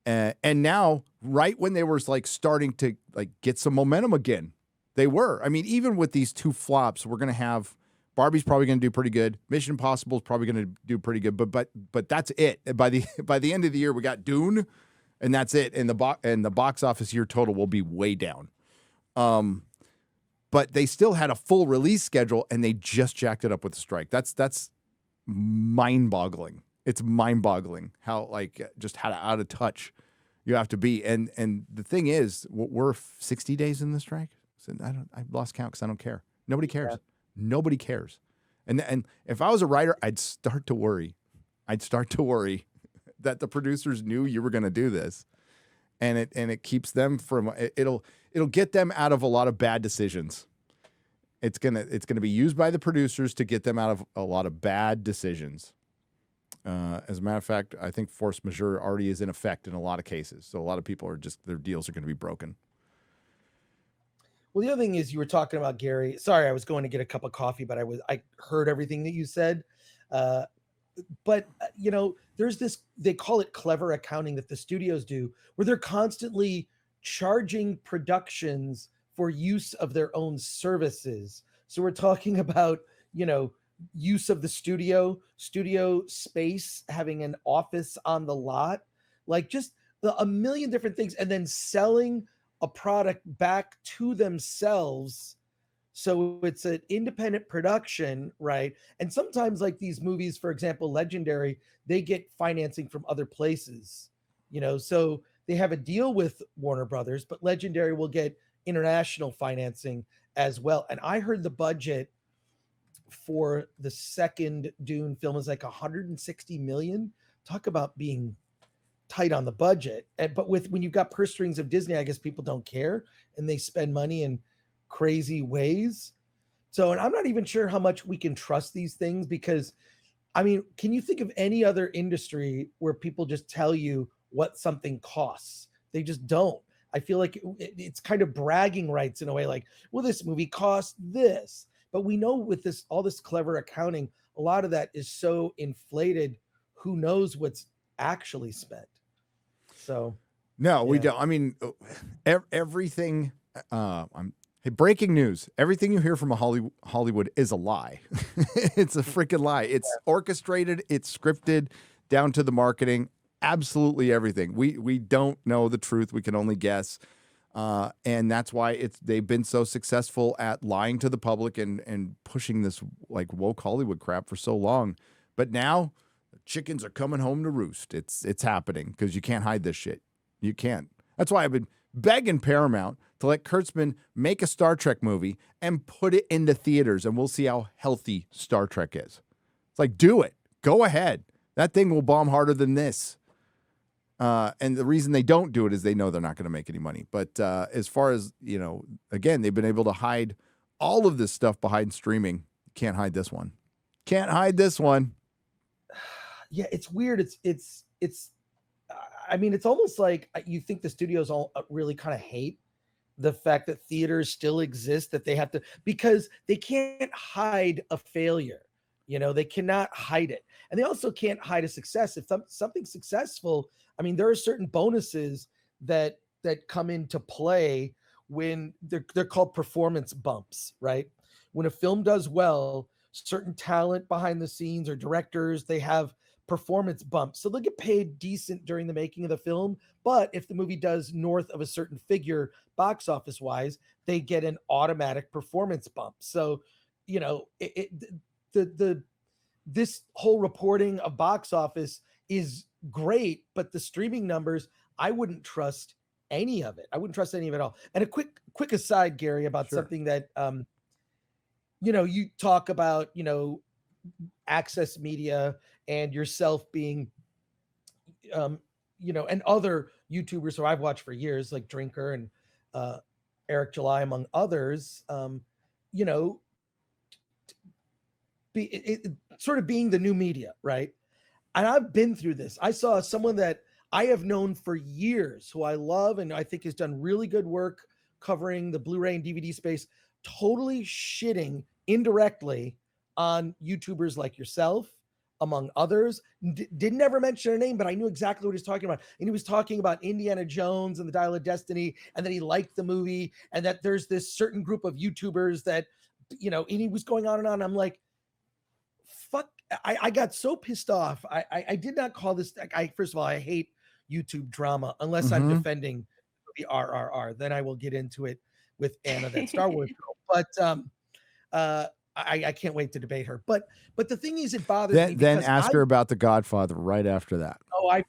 and now, right when they were starting to get some momentum again, they were. I mean, even with these two flops, we're going to have Barbie's probably going to do pretty good. Mission Impossible is probably going to do pretty good, but that's it. By the end of the year, we got Dune. And that's it. And the box office year total will be way down. But they still had a full release schedule, and they just jacked it up with the strike. That's mind-boggling. It's mind-boggling how how out of touch you have to be. And the thing is, we're 60 days in the strike. So I've lost count because I don't care. Nobody cares. Yeah. Nobody cares. And if I was a writer, I'd start to worry. That the producers knew you were going to do this, and it keeps them from it'll get them out of a lot of bad decisions. It's gonna be used by the producers to get them out of a lot of bad decisions. As a matter of fact, I think force majeure already is in effect in a lot of cases. So a lot of people their deals are going to be broken. Well, the other thing is, you were talking about, Gary. Sorry, I was going to get a cup of coffee, but I heard everything that you said. but there's this, they call it clever accounting that the studios do, where they're constantly charging productions for use of their own services. So we're talking about, use of the studio space, having an office on the lot, like just a million different things, and then selling a product back to themselves. So it's an independent production, right? And sometimes, like these movies, for example, Legendary, they get financing from other places, so they have a deal with Warner Brothers, but Legendary will get international financing as well. And I heard the budget for the second Dune film is like 160 million. Talk about being tight on the budget. But when you've got purse strings of Disney, I guess people don't care and they spend money in crazy ways. So, and I'm not even sure how much we can trust these things, because I mean, can you think of any other industry where people just tell you what something costs? They just don't. I feel like it's kind of bragging rights in a way, like, well, this movie cost this. But we know with all this clever accounting, a lot of that is so inflated. Who knows what's actually spent? So, no, we don't. I mean, everything. Hey, breaking news! Everything you hear from Hollywood is a lie. It's a freaking lie. It's orchestrated. It's scripted down to the marketing. Absolutely everything. We don't know the truth. We can only guess. And that's why they've been so successful at lying to the public and pushing this like woke Hollywood crap for so long. But now the chickens are coming home to roost. It's happening because you can't hide this shit. You can't. That's why I've been begging Paramount to let Kurtzman make a Star Trek movie and put it into theaters, and we'll see how healthy Star Trek is. It's like, do it. Go ahead. That thing will bomb harder than this. And the reason they don't do it is they know they're not going to make any money. But as far as, again, they've been able to hide all of this stuff behind streaming. Can't hide this one. Can't hide this one. Yeah, it's weird. It's I mean, it's almost like you think the studios all really kind of hate the fact that theaters still exist, that they have to, because they can't hide a failure. They cannot hide it. And they also can't hide a success. If something's successful, I mean, there are certain bonuses that come into play when they're called performance bumps, right? When a film does well, certain talent behind the scenes or directors, they have performance bumps. So they'll get paid decent during the making of the film. But if the movie does north of a certain figure box office wise, they get an automatic performance bump. So, this whole reporting of box office is great, but the streaming numbers, I wouldn't trust any of it. I wouldn't trust any of it at all. And a quick aside, Gary, about something that, you talk about, access media and yourself being, and other YouTubers who I've watched for years, like Drinker and Eric July, among others, sort of being the new media, right? And I've been through this. I saw someone that I have known for years, who I love and I think has done really good work covering the Blu-ray and DVD space, totally shitting indirectly on YouTubers like yourself, among others. Didn't ever mention a name, but I knew exactly what he was talking about. And he was talking about Indiana Jones and the Dial of Destiny, and that he liked the movie, and that there's this certain group of YouTubers that, and he was going on and on. I'm like, fuck. I got so pissed off. I did not call this. First of all, I hate YouTube drama unless I'm defending the RRR. Then I will get into it with Anna, that Star Wars girl. But I can't wait to debate her. But the thing is, it bothers me. Then ask her about The Godfather right after that. Oh,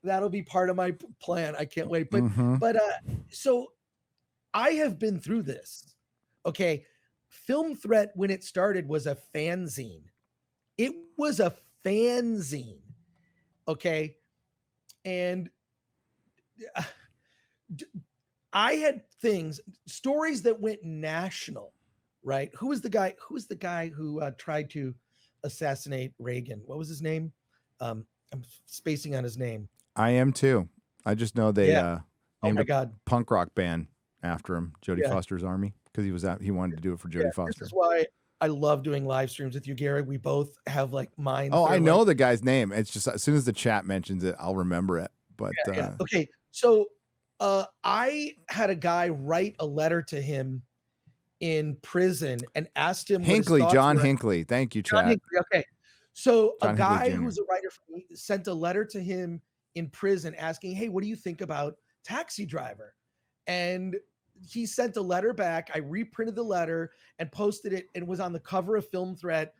that'll be part of my plan. I can't wait. But so I have been through this. Okay, Film Threat, when it started, was a fanzine. It was a fanzine. Okay, and I had stories that went national. Right? Who was the guy who tried to assassinate Reagan? What was his name? I'm spacing on his name. I am too. I just know they named a punk rock band after him, Jodie Foster's Army, because he wanted to do it for Jodie Foster. This is why I love doing live streams with you, Gary. We both have like minds. Oh, that I are, know like, the guy's name. It's just as soon as the chat mentions it, I'll remember it. But yeah. Okay, so I had a guy write a letter to him in prison and asked him what his Hinckley, thoughts John were. Hinckley. Thank you, John chat. Hinckley, okay. So John a guy Hinckley Jr. who's a writer for me sent a letter to him in prison asking, hey, what do you think about Taxi Driver? And he sent a letter back. I reprinted the letter and posted it, and it was on the cover of Film Threat.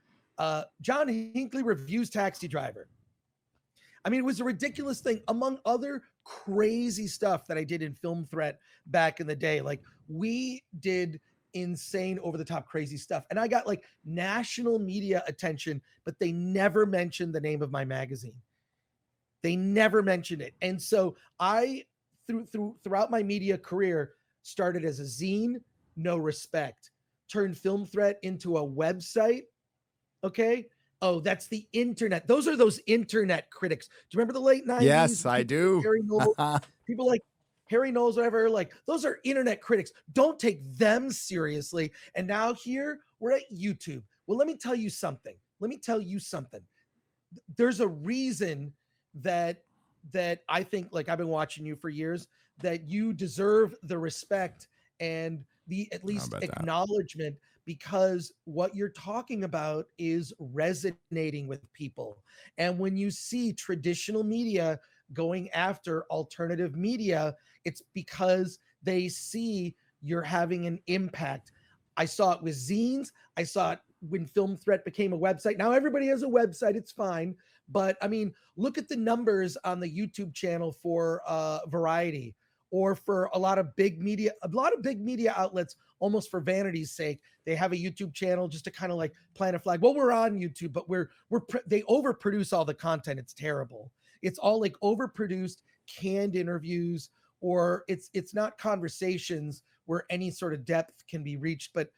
John Hinckley reviews Taxi Driver. I mean, it was a ridiculous thing, among other crazy stuff that I did in Film Threat back in the day. Like, we did insane, over the top, crazy stuff. And I got like national media attention, but they never mentioned the name of my magazine. They never mentioned it. And so I, throughout my media career, started as a zine, no respect, turned Film Threat into a website. Okay. Oh, that's the internet. Those are those internet critics. Do you remember the late 90s? Yes, I do. Harry Knowles, people like Harry Knowles, whatever, like those are internet critics. Don't take them seriously. And now here we're at YouTube. Well, let me tell you something. There's a reason that I think, like, I've been watching you for years, that you deserve the respect and the at least acknowledgement, because what you're talking about is resonating with people. And when you see traditional media going after alternative media, it's because they see you're having an impact. I saw it with zines. I saw it when Film Threat became a website. Now everybody has a website, it's fine. But I mean, look at the numbers on the YouTube channel for Variety, or for a lot of big media outlets, almost for vanity's sake. They have a YouTube channel just to kind of like plant a flag. Well, we're on YouTube, but they overproduce all the content. It's terrible. It's all like overproduced, canned interviews, or it's not conversations where any sort of depth can be reached. But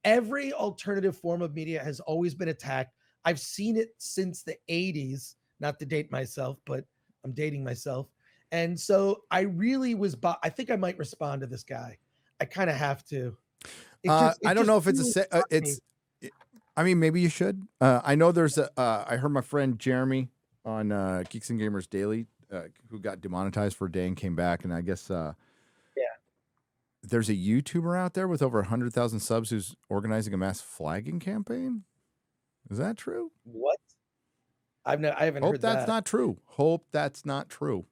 every alternative form of media has always been attacked. I've seen it since the 80s, not to date myself, but I'm dating myself. And so I really was, I think I might respond to this guy. I kind of have to. I don't know if it's I mean, maybe you should. I know there's I heard my friend Jeremy on Geeks and Gamers Daily, who got demonetized for a day and came back. And I guess, there's a YouTuber out there with over 100,000 subs who's organizing a mass flagging campaign. Is that true? What? I haven't heard that. Hope that's not true. Hope that's not true.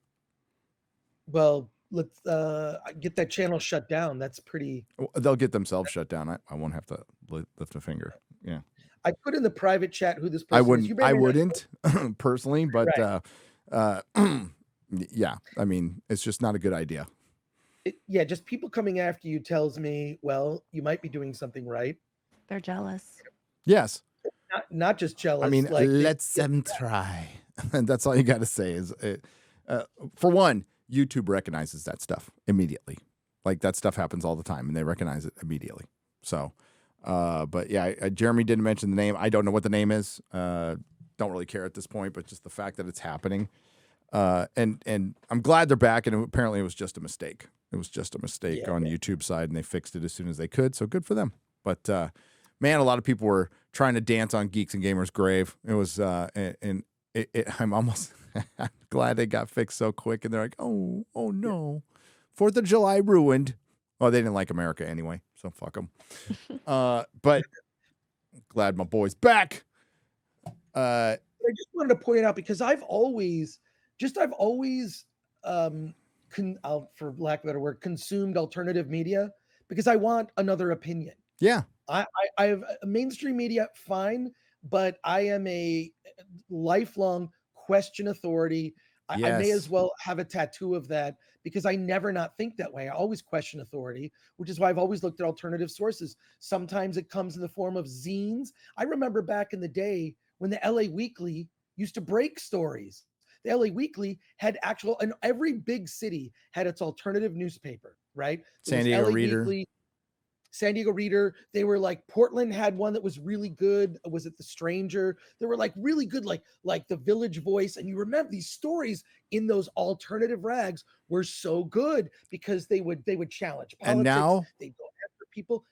Well, let's get that channel shut down. That's pretty. They'll get themselves shut down. I won't have to lift a finger. Yeah. I put in the private chat who this person is. I wouldn't personally, but right. Yeah. I mean, it's just not a good idea. Just people coming after you tells me, well, you might be doing something right. They're jealous. Yes. Not just jealous. I mean, like, let's them try. And that's all you got to say is, for one, YouTube recognizes that stuff immediately. Like, that stuff happens all the time, and they recognize it immediately. So, but yeah, Jeremy didn't mention the name. I don't know what the name is. Don't really care at this point, but just the fact that it's happening. And I'm glad they're back. And apparently it was just a mistake. It was just a mistake on the YouTube side, and they fixed it as soon as they could. So good for them. But, man, a lot of people were trying to dance on Geeks and Gamers' grave. It was, I'm almost glad they got fixed so quick. And they're like, oh no, 4th of July ruined. Oh, they didn't like America anyway, so fuck them. But glad my boy's back. I just wanted to point it out because I've always, for lack of a better word, consumed alternative media because I want another opinion. Yeah. I have mainstream media, fine, but I am a lifelong question authority. I may as well have a tattoo of that because I never not think that way. I always question authority, which is why I've always looked at alternative sources. Sometimes it comes in the form of zines. I remember back in the day when the LA Weekly used to break stories. The LA Weekly had and every big city had its alternative newspaper, right? San Diego Reader. Weekly, San Diego Reader. They were like, Portland had one that was really good. Was it The Stranger? They were like really good, like The Village Voice. And you remember these stories in those alternative rags were so good because they would challenge politics. And now they'd go after people.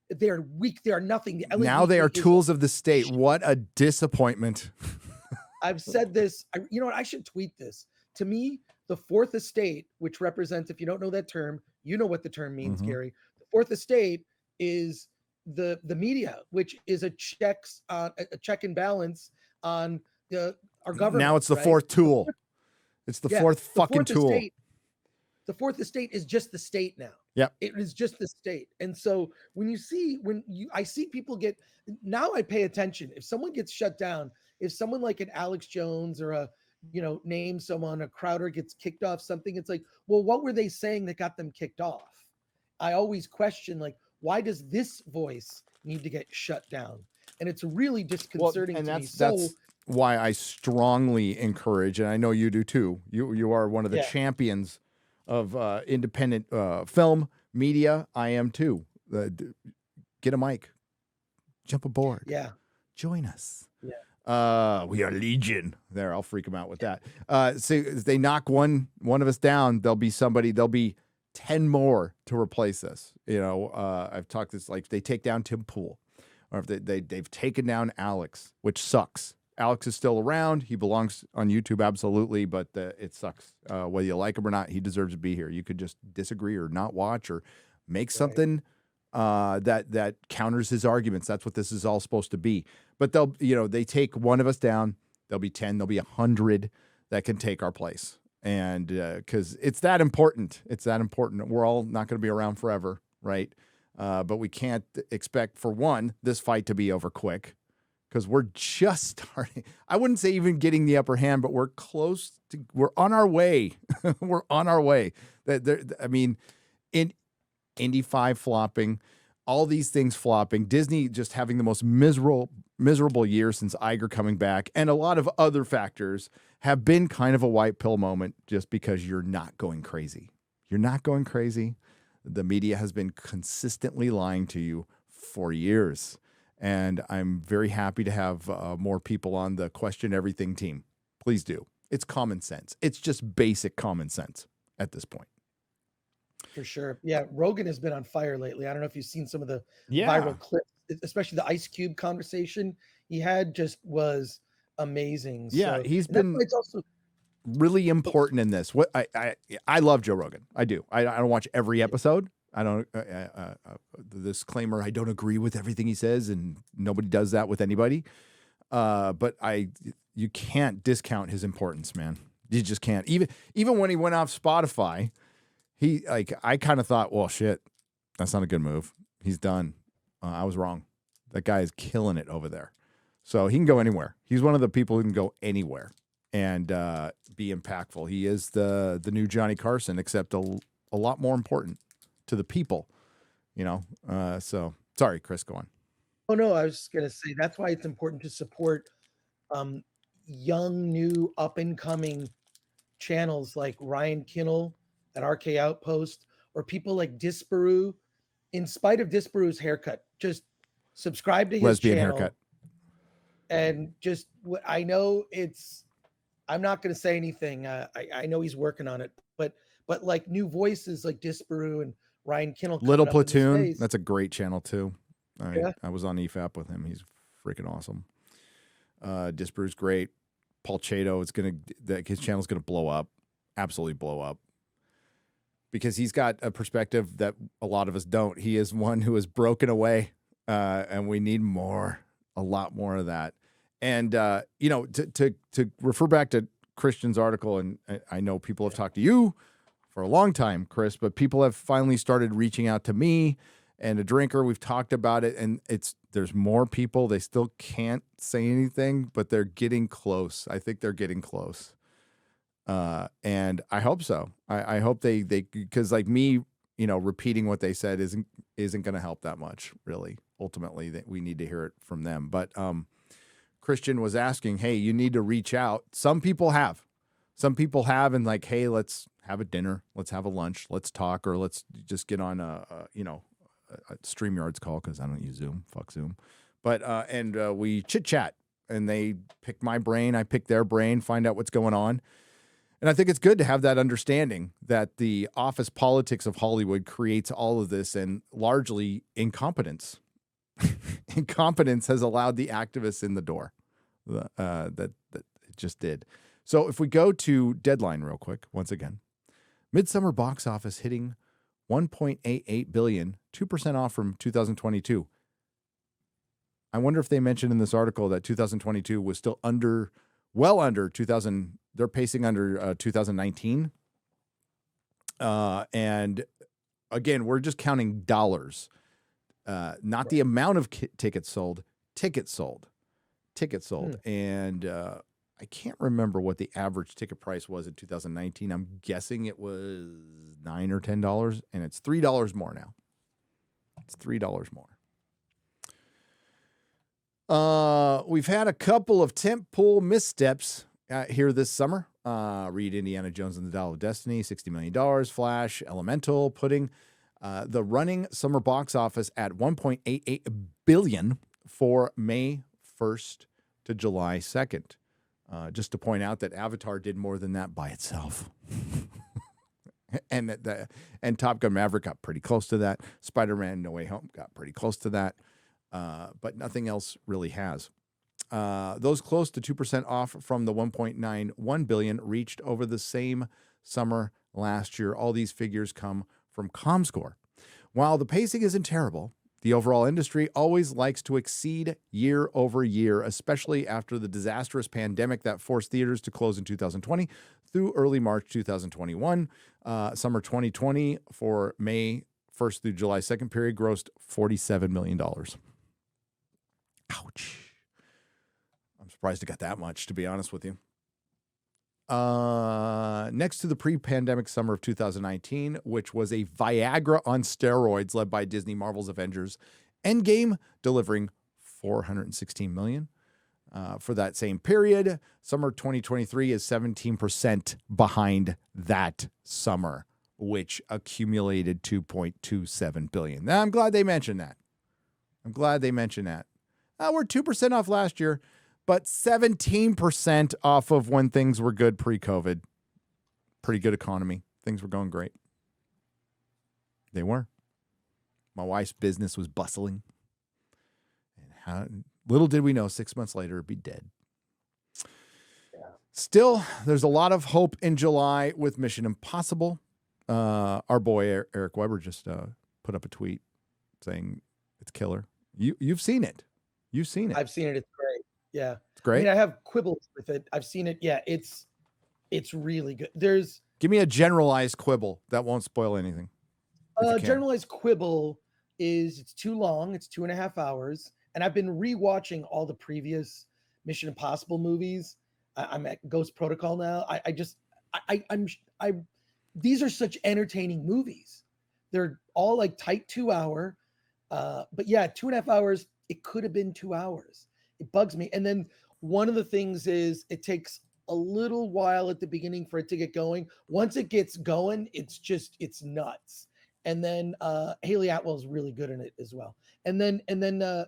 They are weak. They are nothing. The LA Now they are Weekly is- tools of the state. What a disappointment. I've said this. You know what? I should tweet this. To me, the fourth estate, which represents, if you don't know that term, you know what the term means, Gary. The fourth estate is the media, which is a check and balance on our government. Now it's the fourth tool. It's the fourth fucking tool. The fourth estate is just the state now. Yep. It is just the state. And so I see people now I pay attention. If someone gets shut down, if someone like an Alex Jones or name someone, a Crowder gets kicked off something, it's like, well, what were they saying that got them kicked off? I always question, like, why does this voice need to get shut down? And it's really disconcerting to me. That's why I strongly encourage, and I know you do too. You are one of the champions of independent film media. I am too. Get a mic, jump aboard. Yeah, join us. Yeah. We are legion. There, I'll freak them out with that. So if they knock one of us down, there'll be 10 more to replace us. I've talked this, like, they take down Tim Pool, or if they've taken down Alex, which sucks. Alex is still around. He belongs on YouTube, absolutely, but it sucks. Whether you like him or not, he deserves to be here. You could just disagree or not watch or make something that counters his arguments. That's what this is all supposed to be. But they take one of us down. There'll be 10. There'll be 100 that can take our place. And because it's that important. It's that important. We're all not going to be around forever, right? But we can't expect, for one, this fight to be over quick. Because we're just starting. I wouldn't say even getting the upper hand, but we're we're on our way. We're on our way. In Indy 5 flopping, all these things flopping, Disney just having the most miserable year since Iger coming back, and a lot of other factors have been kind of a white pill moment just because you're not going crazy. You're not going crazy. The media has been consistently lying to you for years. And I'm very happy to have more people on the Question Everything team. Please do. It's common sense. It's just basic common sense at this point. For sure. Yeah, Rogan has been on fire lately. I don't know if you've seen some of the viral clips, especially the Ice Cube conversation he had just was amazing. Yeah, he's been really important in this. What I love Joe Rogan. I do. I don't watch every episode. I don't, the disclaimer, I don't agree with everything he says, and nobody does that with anybody. But you can't discount his importance, man. You just can't. Even when he went off Spotify, I kind of thought, well, shit, that's not a good move. He's done. I was wrong. That guy is killing it over there. So he can go anywhere. He's one of the people who can go anywhere and be impactful. He is the new Johnny Carson, except a lot more important to the people, so sorry, Chris, go on. Oh no, I was just gonna say that's why it's important to support young, new, up and coming channels like Ryan Kinnell at RK Outpost, or people like Disparu. In spite of Disparu's haircut, just subscribe to his lesbian channel. Haircut. And just I know I'm not gonna say anything. I know he's working on it, but like new voices like Disparu and Ryan Kinnell. Little Platoon. That's a great channel too. I was on EFAP with him. He's freaking awesome. Disparu's great. Paul Chato, his channel's gonna blow up. Absolutely blow up. Because he's got a perspective that a lot of us don't. He is one who has broken away, and we need a lot more of that. And to refer back to Christian's article, and I know people have talked to you for a long time, Chris, but people have finally started reaching out to me and a drinker. We've talked about it, and there's more people. They still can't say anything, but they're getting close. I think they're getting close. And I hope so. I hope they because like me, repeating what they said isn't going to help that much, really. Ultimately, that we need to hear it from them. But Christian was asking, hey, you need to reach out. Some people have, and like, hey, let's have a dinner, let's have a lunch, let's talk, or let's just get on a StreamYard's call, because I don't use Zoom. Fuck Zoom. But we chit chat, and they pick my brain, I pick their brain, find out what's going on. And I think it's good to have that understanding that the office politics of Hollywood creates all of this, and largely incompetence. Incompetence has allowed the activists in the door. That it just did. So if we go to Deadline real quick, once again, Midsummer box office hitting $1.88 billion, 2% off from 2022. I wonder if they mentioned in this article that 2022 was still well under 2000. They're pacing under 2019. And again, we're just counting dollars, not the amount of tickets sold, tickets sold. And I can't remember what the average ticket price was in 2019. I'm guessing it was $9 or $10, and it's $3 more now. It's $3 more. We've had a couple of tentpole missteps here this summer. Read Indiana Jones and the Dial of Destiny, $60 million. Flash, Elemental, putting the running summer box office at $1.88 billion for May 1st to July 2nd. Just to point out that Avatar did more than that by itself. and Top Gun Maverick got pretty close to that. Spider-Man No Way Home got pretty close to that. But nothing else really has. Those close to 2% off from the $1.91 billion reached over the same summer last year. All these figures come from ComScore. While the pacing isn't terrible, the overall industry always likes to exceed year over year, especially after the disastrous pandemic that forced theaters to close in 2020 through early March 2021. Summer 2020 for May 1st through July 2nd period grossed $47 million. Ouch. I'm surprised it got that much, to be honest with you. Next to the pre-pandemic summer of 2019, which was a Viagra on steroids led by Disney Marvel's Avengers Endgame, delivering $416 million. For that same period, summer 2023 is 17% behind that summer, which accumulated $2.27 billion. Now, I'm glad they mentioned that. We're 2% off last year, but 17% off of when things were good pre-COVID. Pretty good economy. Things were going great. They were. My wife's business was bustling. And little did we know, 6 months later, it'd be dead. Yeah. Still, there's a lot of hope in July with Mission Impossible. Our boy, Eric Weber, just put up a tweet saying it's killer. You've seen it. You've seen it. I've seen it. It's great. Yeah. It's great. I mean, I have quibbles with it. I've seen it. Yeah, it's really good. Give me a generalized quibble that won't spoil anything. Generalized quibble is it's too long. It's 2.5 hours. And I've been rewatching all the previous Mission Impossible movies. I'm at Ghost Protocol now. These are such entertaining movies. They're all like tight 2 hour. But yeah, 2.5 hours. It could have been 2 hours. It bugs me. And then one of the things is it takes a little while at the beginning for it to get going. Once it gets going, it's nuts. And then Haley Atwell's really good in it as well. And then there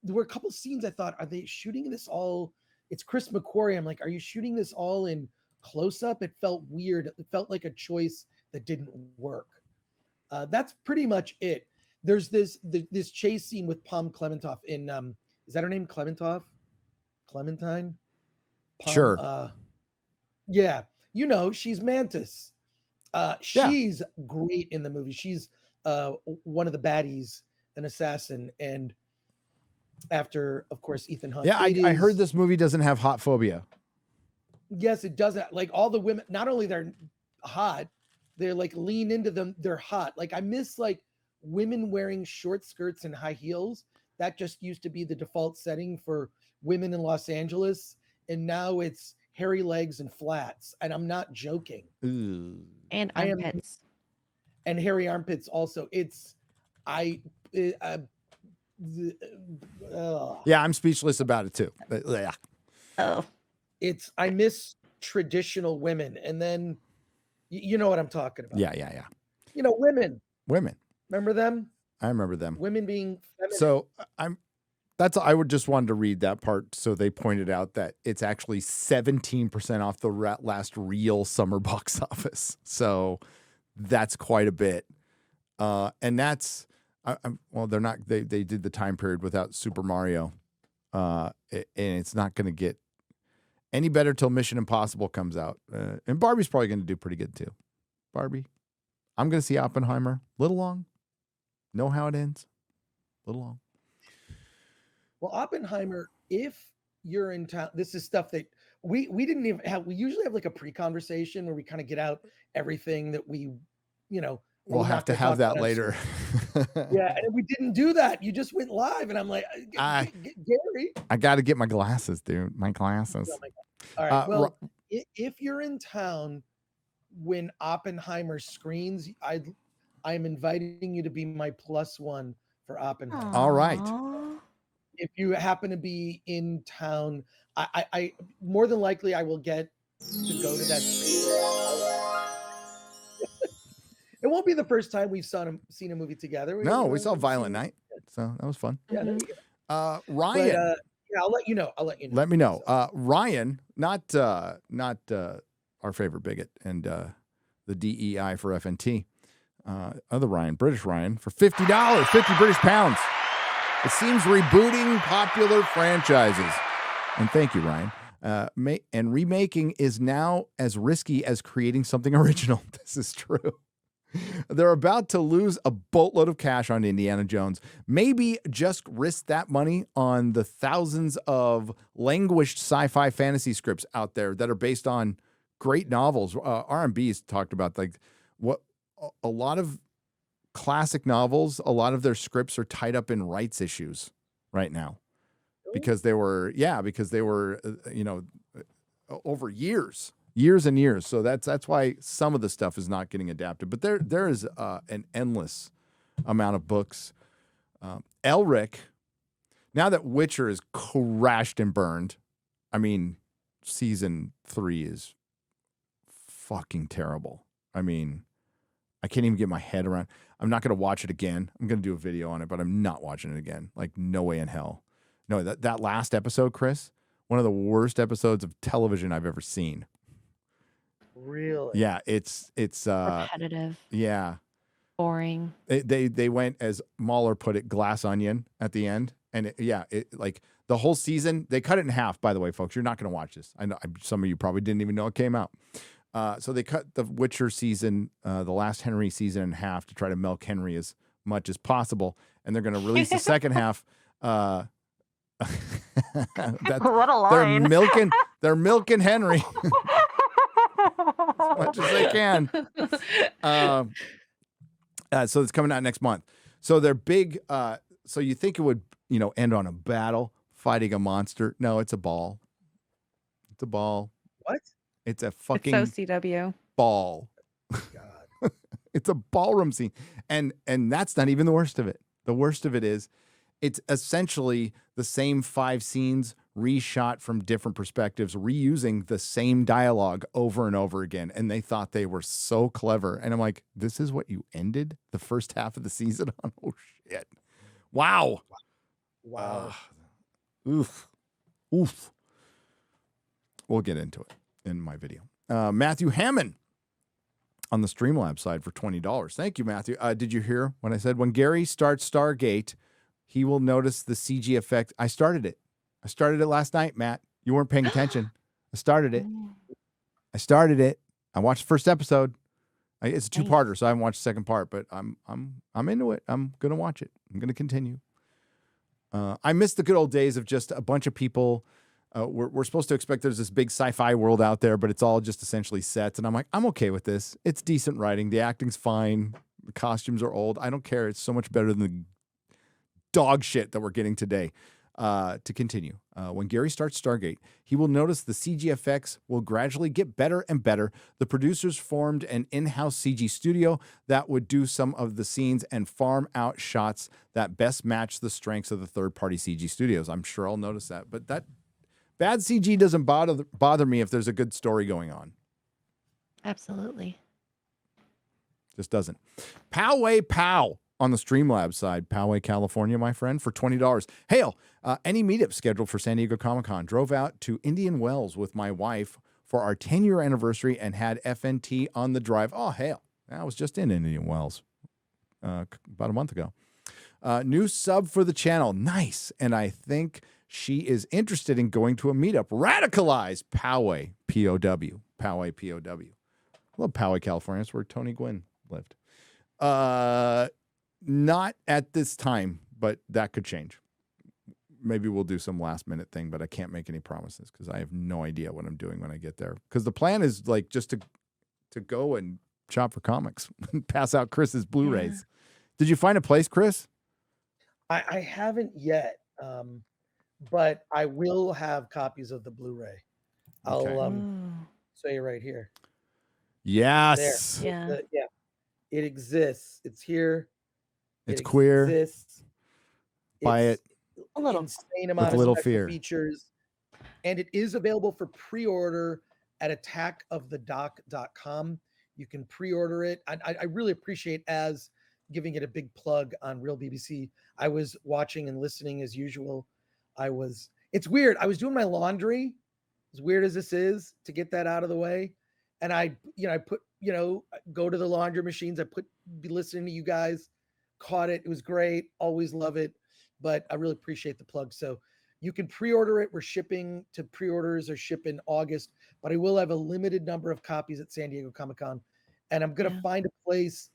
were a couple of scenes I thought, are they shooting this all? It's Chris McQuarrie. I'm like, are you shooting this all in close up? It felt weird. It felt like a choice that didn't work. That's pretty much it. There's this chase scene with Palm Clementine in is that her name? Clementine? Palm, sure. Yeah. She's Mantis. She's great in the movie. She's one of the baddies, an assassin. And after, of course, Ethan Hunt. Yeah, I heard this movie doesn't have hot phobia. Yes, it doesn't. Like all the women, not only they're hot, they're like lean into them. They're hot. Like I miss like women wearing short skirts and high heels. That just used to be the default setting for women in Los Angeles. And now it's hairy legs and flats. And I'm not joking. Ooh. And armpits. And hairy armpits also. Yeah, I'm speechless about it too. Yeah. Oh. I miss traditional women. And then, you know what I'm talking about. Yeah. Women. Women. Remember them? I remember them. Women being feminine. So That's I would just wanted to read that part. So they pointed out that it's actually 17% off the last real summer box office. So that's quite a bit. And that's well, they're not. They did the time period without Super Mario, and it's not going to get any better till Mission Impossible comes out. And Barbie's probably going to do pretty good too. Barbie, I'm going to see Oppenheimer. Little long. Know how it ends. Little long. Well, Oppenheimer, if you're in town, this is stuff that we didn't even have. We usually have like a pre-conversation where we kind of get out everything that we, we'll have to have that later. Yeah, and we didn't do that. You just went live, and I'm like, Gary, I got to get my glasses, dude. My glasses. Oh my God. All right. Well, if you're in town when Oppenheimer screens, I'm inviting you to be my +1 for Oppenheimer. All right. If you happen to be in town, I more than likely I will get to go to that screening. It won't be the first time we've seen a movie together. We saw Violent Night, so that was fun. Yeah, Ryan. yeah, I'll let you know. Let me know. Ryan, not our favorite bigot and the DEI for FNT. Other Ryan, British Ryan, for $50, 50 British pounds. It seems rebooting popular franchises. And thank you, Ryan. And remaking is now as risky as creating something original. This is true. They're about to lose a boatload of cash on Indiana Jones. Maybe just risk that money on the thousands of languished sci-fi fantasy scripts out there that are based on great novels. R&B's talked about like what a lot of classic novels, a lot of their scripts are tied up in rights issues right now because they were over years and years. So that's why some of the stuff is not getting adapted. But there is an endless amount of books. Elric, now that Witcher is crashed and burned, I mean, season 3 is fucking terrible. I mean, I can't even get my head around. I'm not going to watch it again. I'm going to do a video on it, but I'm not watching it again. Like, no way in hell. No, that last episode, Chris, one of the worst episodes of television I've ever seen. Really? Yeah, it's repetitive. Yeah. Boring. They went, as Mahler put it, glass onion at the end. And like the whole season, they cut it in half, by the way, folks. You're not going to watch this. I know some of you probably didn't even know it came out. So they cut the Witcher season, the last Henry season, in half to try to milk Henry as much as possible, and they're going to release the second half. What a line! They're milking Henry as much as they can. So it's coming out next month. So they're big. So you think it would, end on a battle fighting a monster? No, it's a ball. It's a ball. What? It's a fucking it's so CW ball. God. It's a ballroom scene. And that's not even the worst of it. The worst of it is it's essentially the same 5 scenes reshot from different perspectives, reusing the same dialogue over and over again. And they thought they were so clever. And I'm like, this is what you ended the first half of the season on? Oh, shit. Wow. Oof. We'll get into it in my video. Matthew Hammond on the Streamlabs side for $20. Thank you, Matthew. Did you hear when I said when Gary starts Stargate, he will notice the CG effect? I started it last night, Matt. You weren't paying attention. I started it. I watched the first episode. It's a 2-parter, so I haven't watched the second part, but I'm into it. I'm gonna watch it. I'm gonna continue. I miss the good old days of just a bunch of people. We're supposed to expect there's this big sci-fi world out there, but it's all just essentially sets. And I'm like, I'm okay with this. It's decent writing. The acting's fine. The costumes are old. I don't care. It's so much better than the dog shit that we're getting today. To continue, when Gary starts Stargate, he will notice the CG effects will gradually get better and better. The producers formed an in-house CG studio that would do some of the scenes and farm out shots that best match the strengths of the third-party CG studios. I'm sure I'll notice that, but that bad CG doesn't bother me if there's a good story going on. Absolutely. Just doesn't. Poway Pow on the Streamlabs side, Poway, California, my friend, for $20. Hail, any meetup scheduled for San Diego Comic-Con? Drove out to Indian Wells with my wife for our 10-year anniversary and had FNT on the drive. Oh, hail. I was just in Indian Wells about a month ago. New sub for the channel. Nice. And I think she is interested in going to a meetup. Radicalize Poway, P-O-W. Poway, P-O-W. I love Poway, California. That's where Tony Gwynn lived. Not at this time, but that could change. Maybe we'll do some last minute thing, but I can't make any promises because I have no idea what I'm doing when I get there. Because the plan is like just to go and shop for comics and pass out Chris's Blu-rays. Yeah. Did you find a place, Chris? I haven't yet, but I will have copies of the Blu-ray. I'll show you right here. Yes. There. Yeah. It exists. It's here. It's queer. Exists. Buy it. A little insane amount with of little special fear. Features, and it is available for pre-order at attackofthedoc.com. You can pre-order it. I really appreciate Az giving it a big plug on Real BBC. I was watching and listening as usual. It's weird. I was doing my laundry, as weird as this is, to get that out of the way. And I go to the laundry machines. Be listening to you guys, caught it. It was great. Always love it. But I really appreciate the plug. So you can pre-order it. We're shipping to pre-orders or ship in August, but I will have a limited number of copies at San Diego Comic-Con. And I'm going to find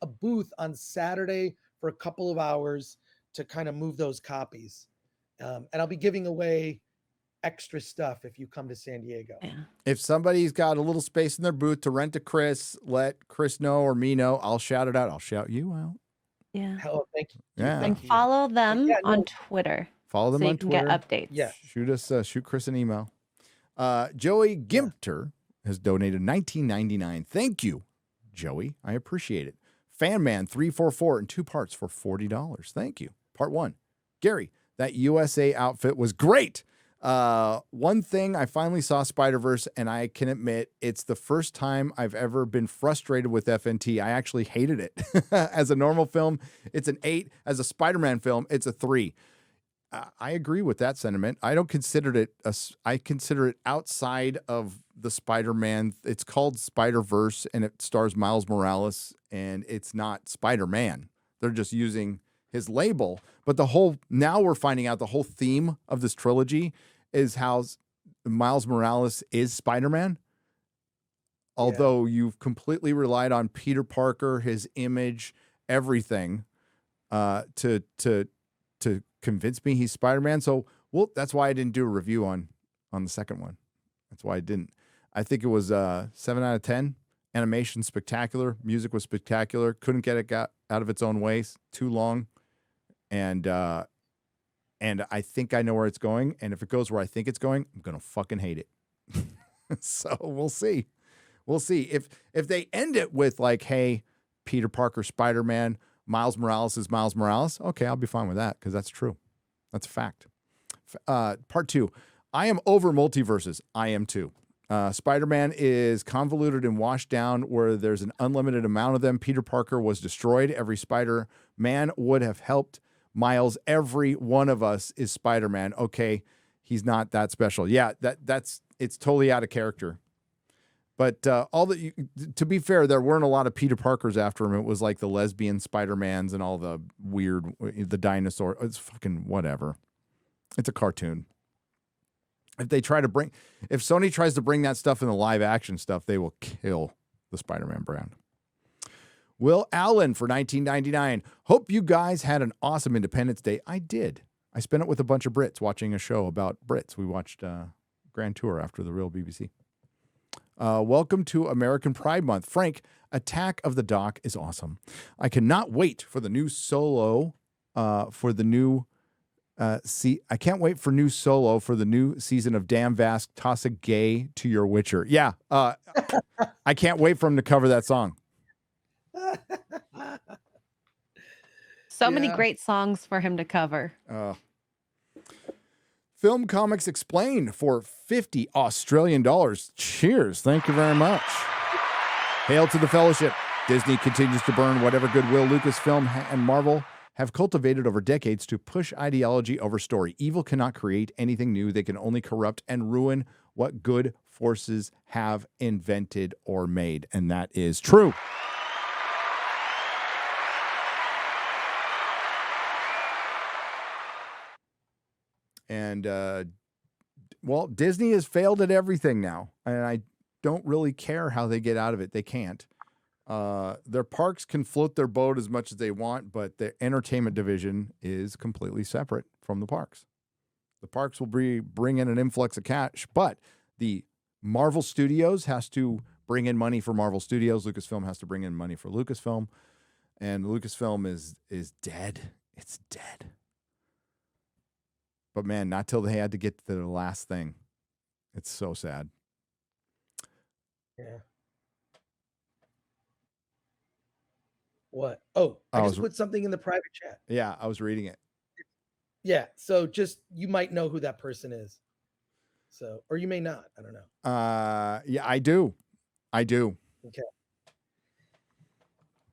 a booth on Saturday for a couple of hours to kind of move those copies. And I'll be giving away extra stuff if you come to San Diego. Yeah. If somebody's got a little space in their booth to rent to Chris, let Chris know or me know. I'll shout it out. I'll shout you out. Yeah. Oh, thank you. Yeah. And follow them on Twitter. Follow them so on you can Twitter. get updates. Yeah. Shoot Chris an email. Joey Gimpter has donated $19.99. Thank you, Joey. I appreciate it. Fanman344 in 2 parts for $40. Thank you. Part 1. Gary, that USA outfit was great. One thing, I finally saw Spider-Verse, and I can admit it's the first time I've ever been frustrated with FNT. I actually hated it. As a normal film, it's an 8. As a Spider-Man film, it's a 3. I agree with that sentiment. I don't consider it I consider it outside of the Spider-Man. It's called Spider-Verse, and it stars Miles Morales, and it's not Spider-Man. They're just using his label. But now we're finding out the whole theme of this trilogy is how Miles Morales is Spider-Man. Although you've completely relied on Peter Parker, his image, everything, to convince me he's Spider-Man. So, that's why I didn't do a review on the second one. That's why I didn't. I think it was 7 out of 10. Animation spectacular. Music was spectacular. Couldn't get it out of its own way. Too long. And I think I know where it's going. And if it goes where I think it's going, I'm going to fucking hate it. So we'll see. We'll see. If they end it with like, hey, Peter Parker, Spider-Man, Miles Morales is Miles Morales, okay, I'll be fine with that because that's true. That's a fact. Part 2. I am over multiverses. I am too. Spider-Man is convoluted and washed down where there's an unlimited amount of them. Peter Parker was destroyed. Every Spider-Man would have helped Miles. Every one of us is Spider-Man. Okay, he's not that special. Yeah, it's totally out of character. But to be fair, there weren't a lot of Peter Parkers after him. It was like the lesbian Spider-Mans and all the weird, the dinosaur. It's fucking whatever. It's a cartoon. If Sony tries to bring that stuff in the live action stuff, they will kill the Spider-Man brand. Will Allen for $19.99. Hope you guys had an awesome Independence Day. I did. I spent it with a bunch of Brits watching a show about Brits. We watched Grand Tour after the Real BBC. Welcome to American Pride Month. Frank, Attack of the Doc is awesome. I cannot wait for the new solo I can't wait for new solo for the new season of Damn Vask Toss a Gay to Your Witcher. Yeah, I can't wait for him to cover that song. So many great songs for him to cover. Film Comics Explained for $50 Australian. Cheers. Thank you very much. Hail to the Fellowship. Disney continues to burn whatever goodwill Lucasfilm and Marvel have cultivated over decades to push ideology over story. Evil cannot create anything new. They can only corrupt and ruin what good forces have invented or made. And that is true. And, well, Disney has failed at everything now. And I don't really care how they get out of it. They can't. Their parks can float their boat as much as they want, but the entertainment division is completely separate from the parks. The parks will bring in an influx of cash, but the Marvel Studios has to bring in money for Marvel Studios. Lucasfilm has to bring in money for Lucasfilm, and Lucasfilm is dead. It's dead. But man, not till they had to get to the last thing. It's so sad. Yeah. What? Oh, I just put something in the private chat. Yeah, I was reading it. Yeah, so just you might know who that person is. So, or you may not. I don't know. Yeah, I do. Okay.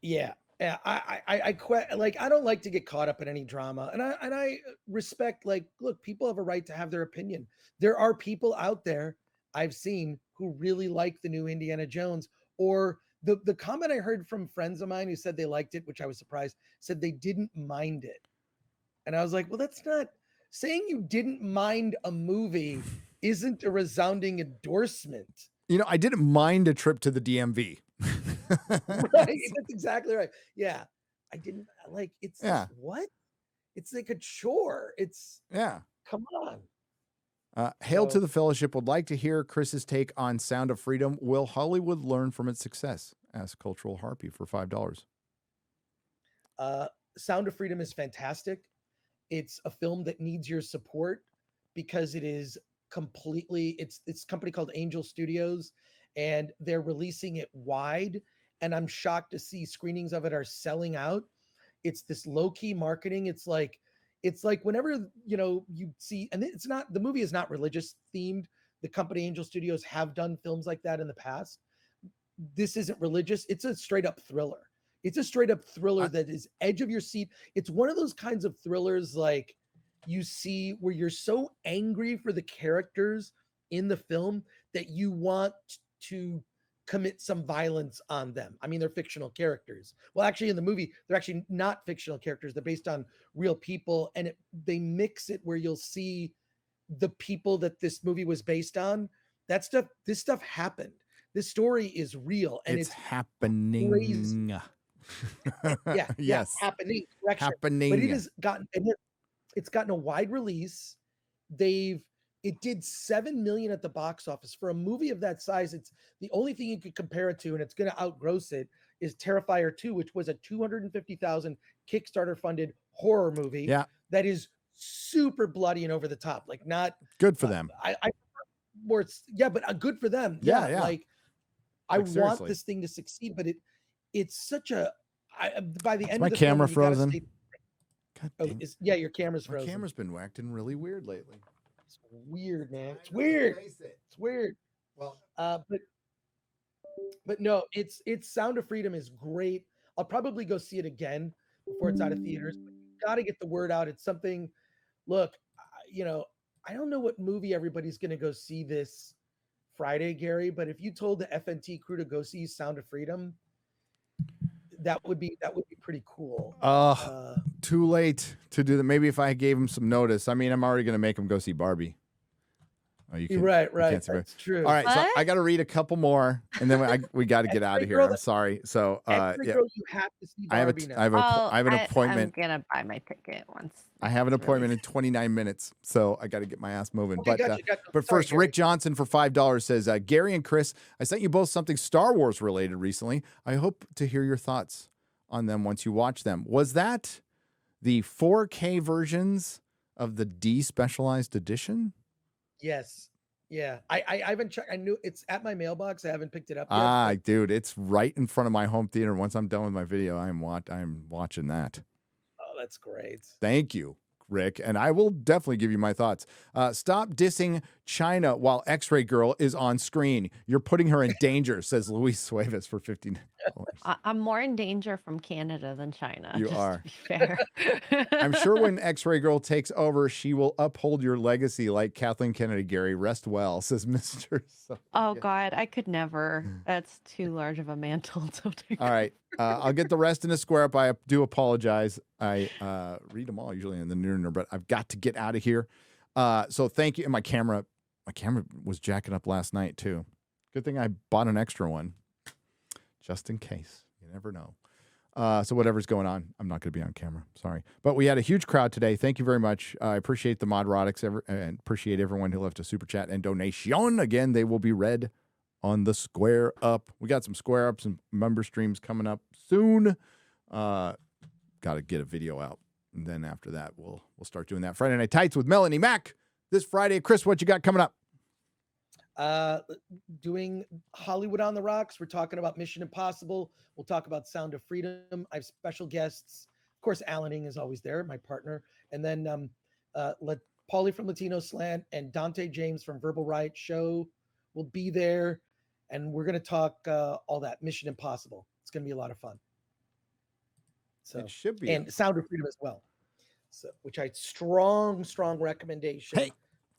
Yeah. Yeah, I don't like to get caught up in any drama, and I respect, like, look, people have a right to have their opinion. There are people out there I've seen who really like the new Indiana Jones, or the comment I heard from friends of mine who said they liked it, which I was surprised, said they didn't mind it, and I was like, well, that's not saying you didn't mind a movie isn't a resounding endorsement. You know, I didn't mind a trip to the DMV. Right, that's exactly right. Yeah, I didn't like it's Yeah. what? It's like a chore. It's Yeah. Come on. Hail to the Fellowship would like to hear Chris's take on Sound of Freedom. Will Hollywood learn from its success? Ask Cultural Harpy for $5. Sound of Freedom is fantastic. It's a film that needs your support because it is completely it's a company called Angel Studios, and they're releasing it wide, and I'm shocked to see screenings of it are selling out. It's this low-key marketing. It's like whenever, you see, and it's not, the movie is not religious themed. The company Angel Studios have done films like that in the past. This isn't religious. It's a straight up thriller. It's a straight up thriller that is edge of your seat. It's one of those kinds of thrillers like you see where you're so angry for the characters in the film that you want to commit some violence on them. I mean, they're fictional characters. Well, actually, in the movie, they're actually not fictional characters. They're based on real people, and they mix it where you'll see the people that this movie was based on. This stuff happened. This story is real, and it's happening. Crazy. Yeah, yes, happening. Correction. Happening. But it's gotten a wide release. It did 7 million at the box office for a movie of that size. It's the only thing you could compare it to, and it's going to outgross it, is Terrifier 2, which was a $250,000 Kickstarter funded horror movie. Yeah, that is super bloody and over the top. Like, not good for them. But good for them. Yeah. Like I want this thing to succeed, but it's such a. By the end, my of the camera film, frozen. Your camera's frozen. My camera's been acting really weird lately. It's weird, man. It's weird. It's weird. Well, but no, it's Sound of Freedom is great. I'll probably go see it again before it's out of theaters. But you got to get the word out. It's something. Look, I don't know what movie everybody's going to go see this Friday, Gary. But if you told the FNT crew to go see Sound of Freedom, that would be pretty cool. Too late to do that. Maybe if I gave him some notice. I mean, I'm already going to make him go see Barbie. Oh, you can, right. That's true. All right, what? so I got to read a couple more, and then we got to get out of here. I'm sorry. So, Girl, you have to see Barbie now. I have an appointment. I'm gonna buy my ticket once. I have an appointment in 29 minutes, so I got to get my ass moving. Okay, But gotcha. but Sorry, first, Gary. Rick Johnson for $5 says, Gary and Chris, I sent you both something Star Wars related recently. I hope to hear your thoughts on them once you watch them. Was that the 4K versions of the despecialized edition? Yes. Yeah. I haven't checked. I knew it's at my mailbox. I haven't picked it up yet. Dude, it's right in front of my home theater. Once I'm done with my video, I'm watching that. Oh, that's great. Thank you, Rick. And I will definitely give you my thoughts. Stop dissing China while X-Ray Girl is on screen. You're putting her in danger, says Luis Sueves for $15. I'm more in danger from Canada than China. You just are. To be fair. I'm sure when X-Ray Girl takes over, she will uphold your legacy like Kathleen Kennedy. Gary, rest well, says Mr. Oh God, I could never. That's too large of a mantle to take. All right. I'll get the rest in a square up. I do apologize. I read them all usually in the Nooner, but I've got to get out of here. So thank you. And my camera was jacking up last night too. Good thing I bought an extra one just in case. You never know. So whatever's going on, I'm not going to be on camera. Sorry. But we had a huge crowd today. Thank you very much. I appreciate the Modrotics and appreciate everyone who left a super chat and donation. Again, they will be read on the Square Up. We got some Square Ups and member streams coming up soon. Got to get a video out. And then after that, we'll start doing that. Friday Night Tights with Melanie Mack this Friday. Chris, what you got coming up? Doing Hollywood on the Rocks. We're talking about Mission Impossible. We'll talk about Sound of Freedom. I have special guests. Of course, Alan Ing is always there, my partner. And then Paulie from Latino Slant and Dante James from Verbal Riot Show will be there. And we're going to talk all that Mission Impossible. It's going to be a lot of fun. So it should be. And Sound of Freedom as well. So, which I strong recommendation. Hey.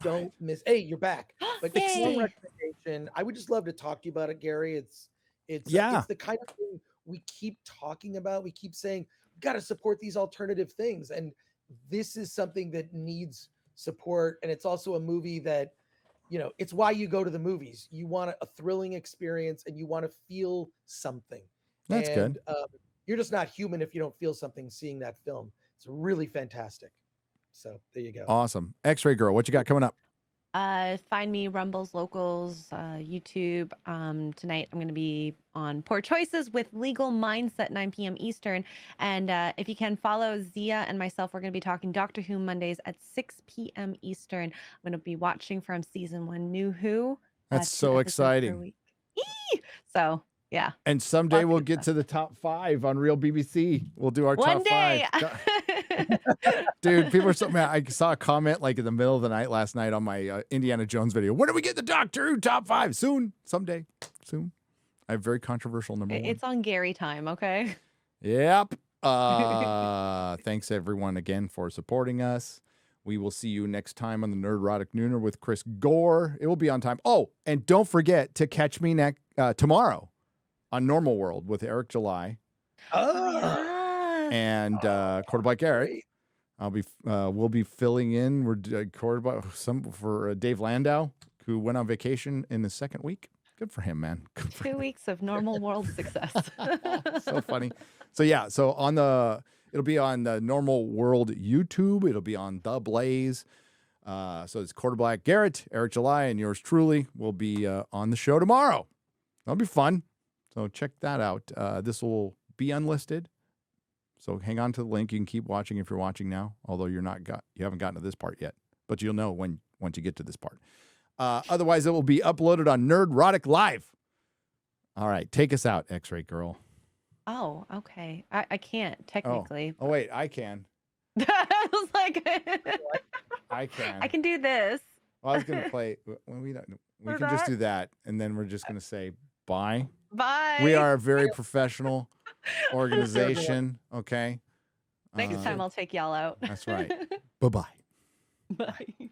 Don't miss. Hey, you're back. But strong recommendation. I would just love to talk to you about it, Gary. It's the kind of thing we keep talking about. We keep saying we got to support these alternative things, and this is something that needs support. And it's also a movie that, it's why you go to the movies. You want a thrilling experience, and you want to feel something. That's good. You're just not human if you don't feel something seeing that film. It's really fantastic. So there you go. Awesome. X-Ray Girl, what you got coming up? Find me Rumbles, Locals, YouTube. Tonight I'm going to be on Poor Choices with Legal Mindset, 9 p.m. Eastern. And if you can follow Zia and myself, we're going to be talking Doctor Who Mondays at 6 p.m. Eastern. I'm going to be watching from season 1, New Who. That's so exciting. So yeah. And someday we'll get to the top 5 on Real BBC. We'll do our One top day. 5. Dude, people are so mad. I saw a comment like in the middle of the night last night on my Indiana Jones video. When do we get the Doctor Who top 5? Soon. Someday. Soon. I have very controversial number 1. It's on Gary time, okay? Yep. Thanks everyone again for supporting us. We will see you next time on the Nerdrotic Nooner with Chris Gore. It will be on time. Oh, and don't forget to catch me tomorrow on Normal World with Eric July. And Quarterback Eric. We'll be filling in. We're quarterback for Dave Landau, who went on vacation in the second week. Good for him, man. 2 weeks of Normal World success. So funny. So yeah, it'll be on the Normal World YouTube. It'll be on The Blaze. So it's Quarterback Garrett, Eric July, and yours truly will be on the show tomorrow. That'll be fun. So check that out. This will be unlisted. So hang on to the link. You can keep watching if you're watching now, although you haven't gotten to this part yet, but you'll know once you get to this part. Otherwise, it will be uploaded on Nerdrotic Live. All right, take us out, X-Ray Girl. Oh, okay. I can't technically. Oh wait, I can. I was like, I can. I can do this. Well, I was gonna play. We can just do that, and then we're just gonna say bye. Bye. We are a very professional organization. Okay. Next time I'll take y'all out. That's right. Bye-bye. Bye.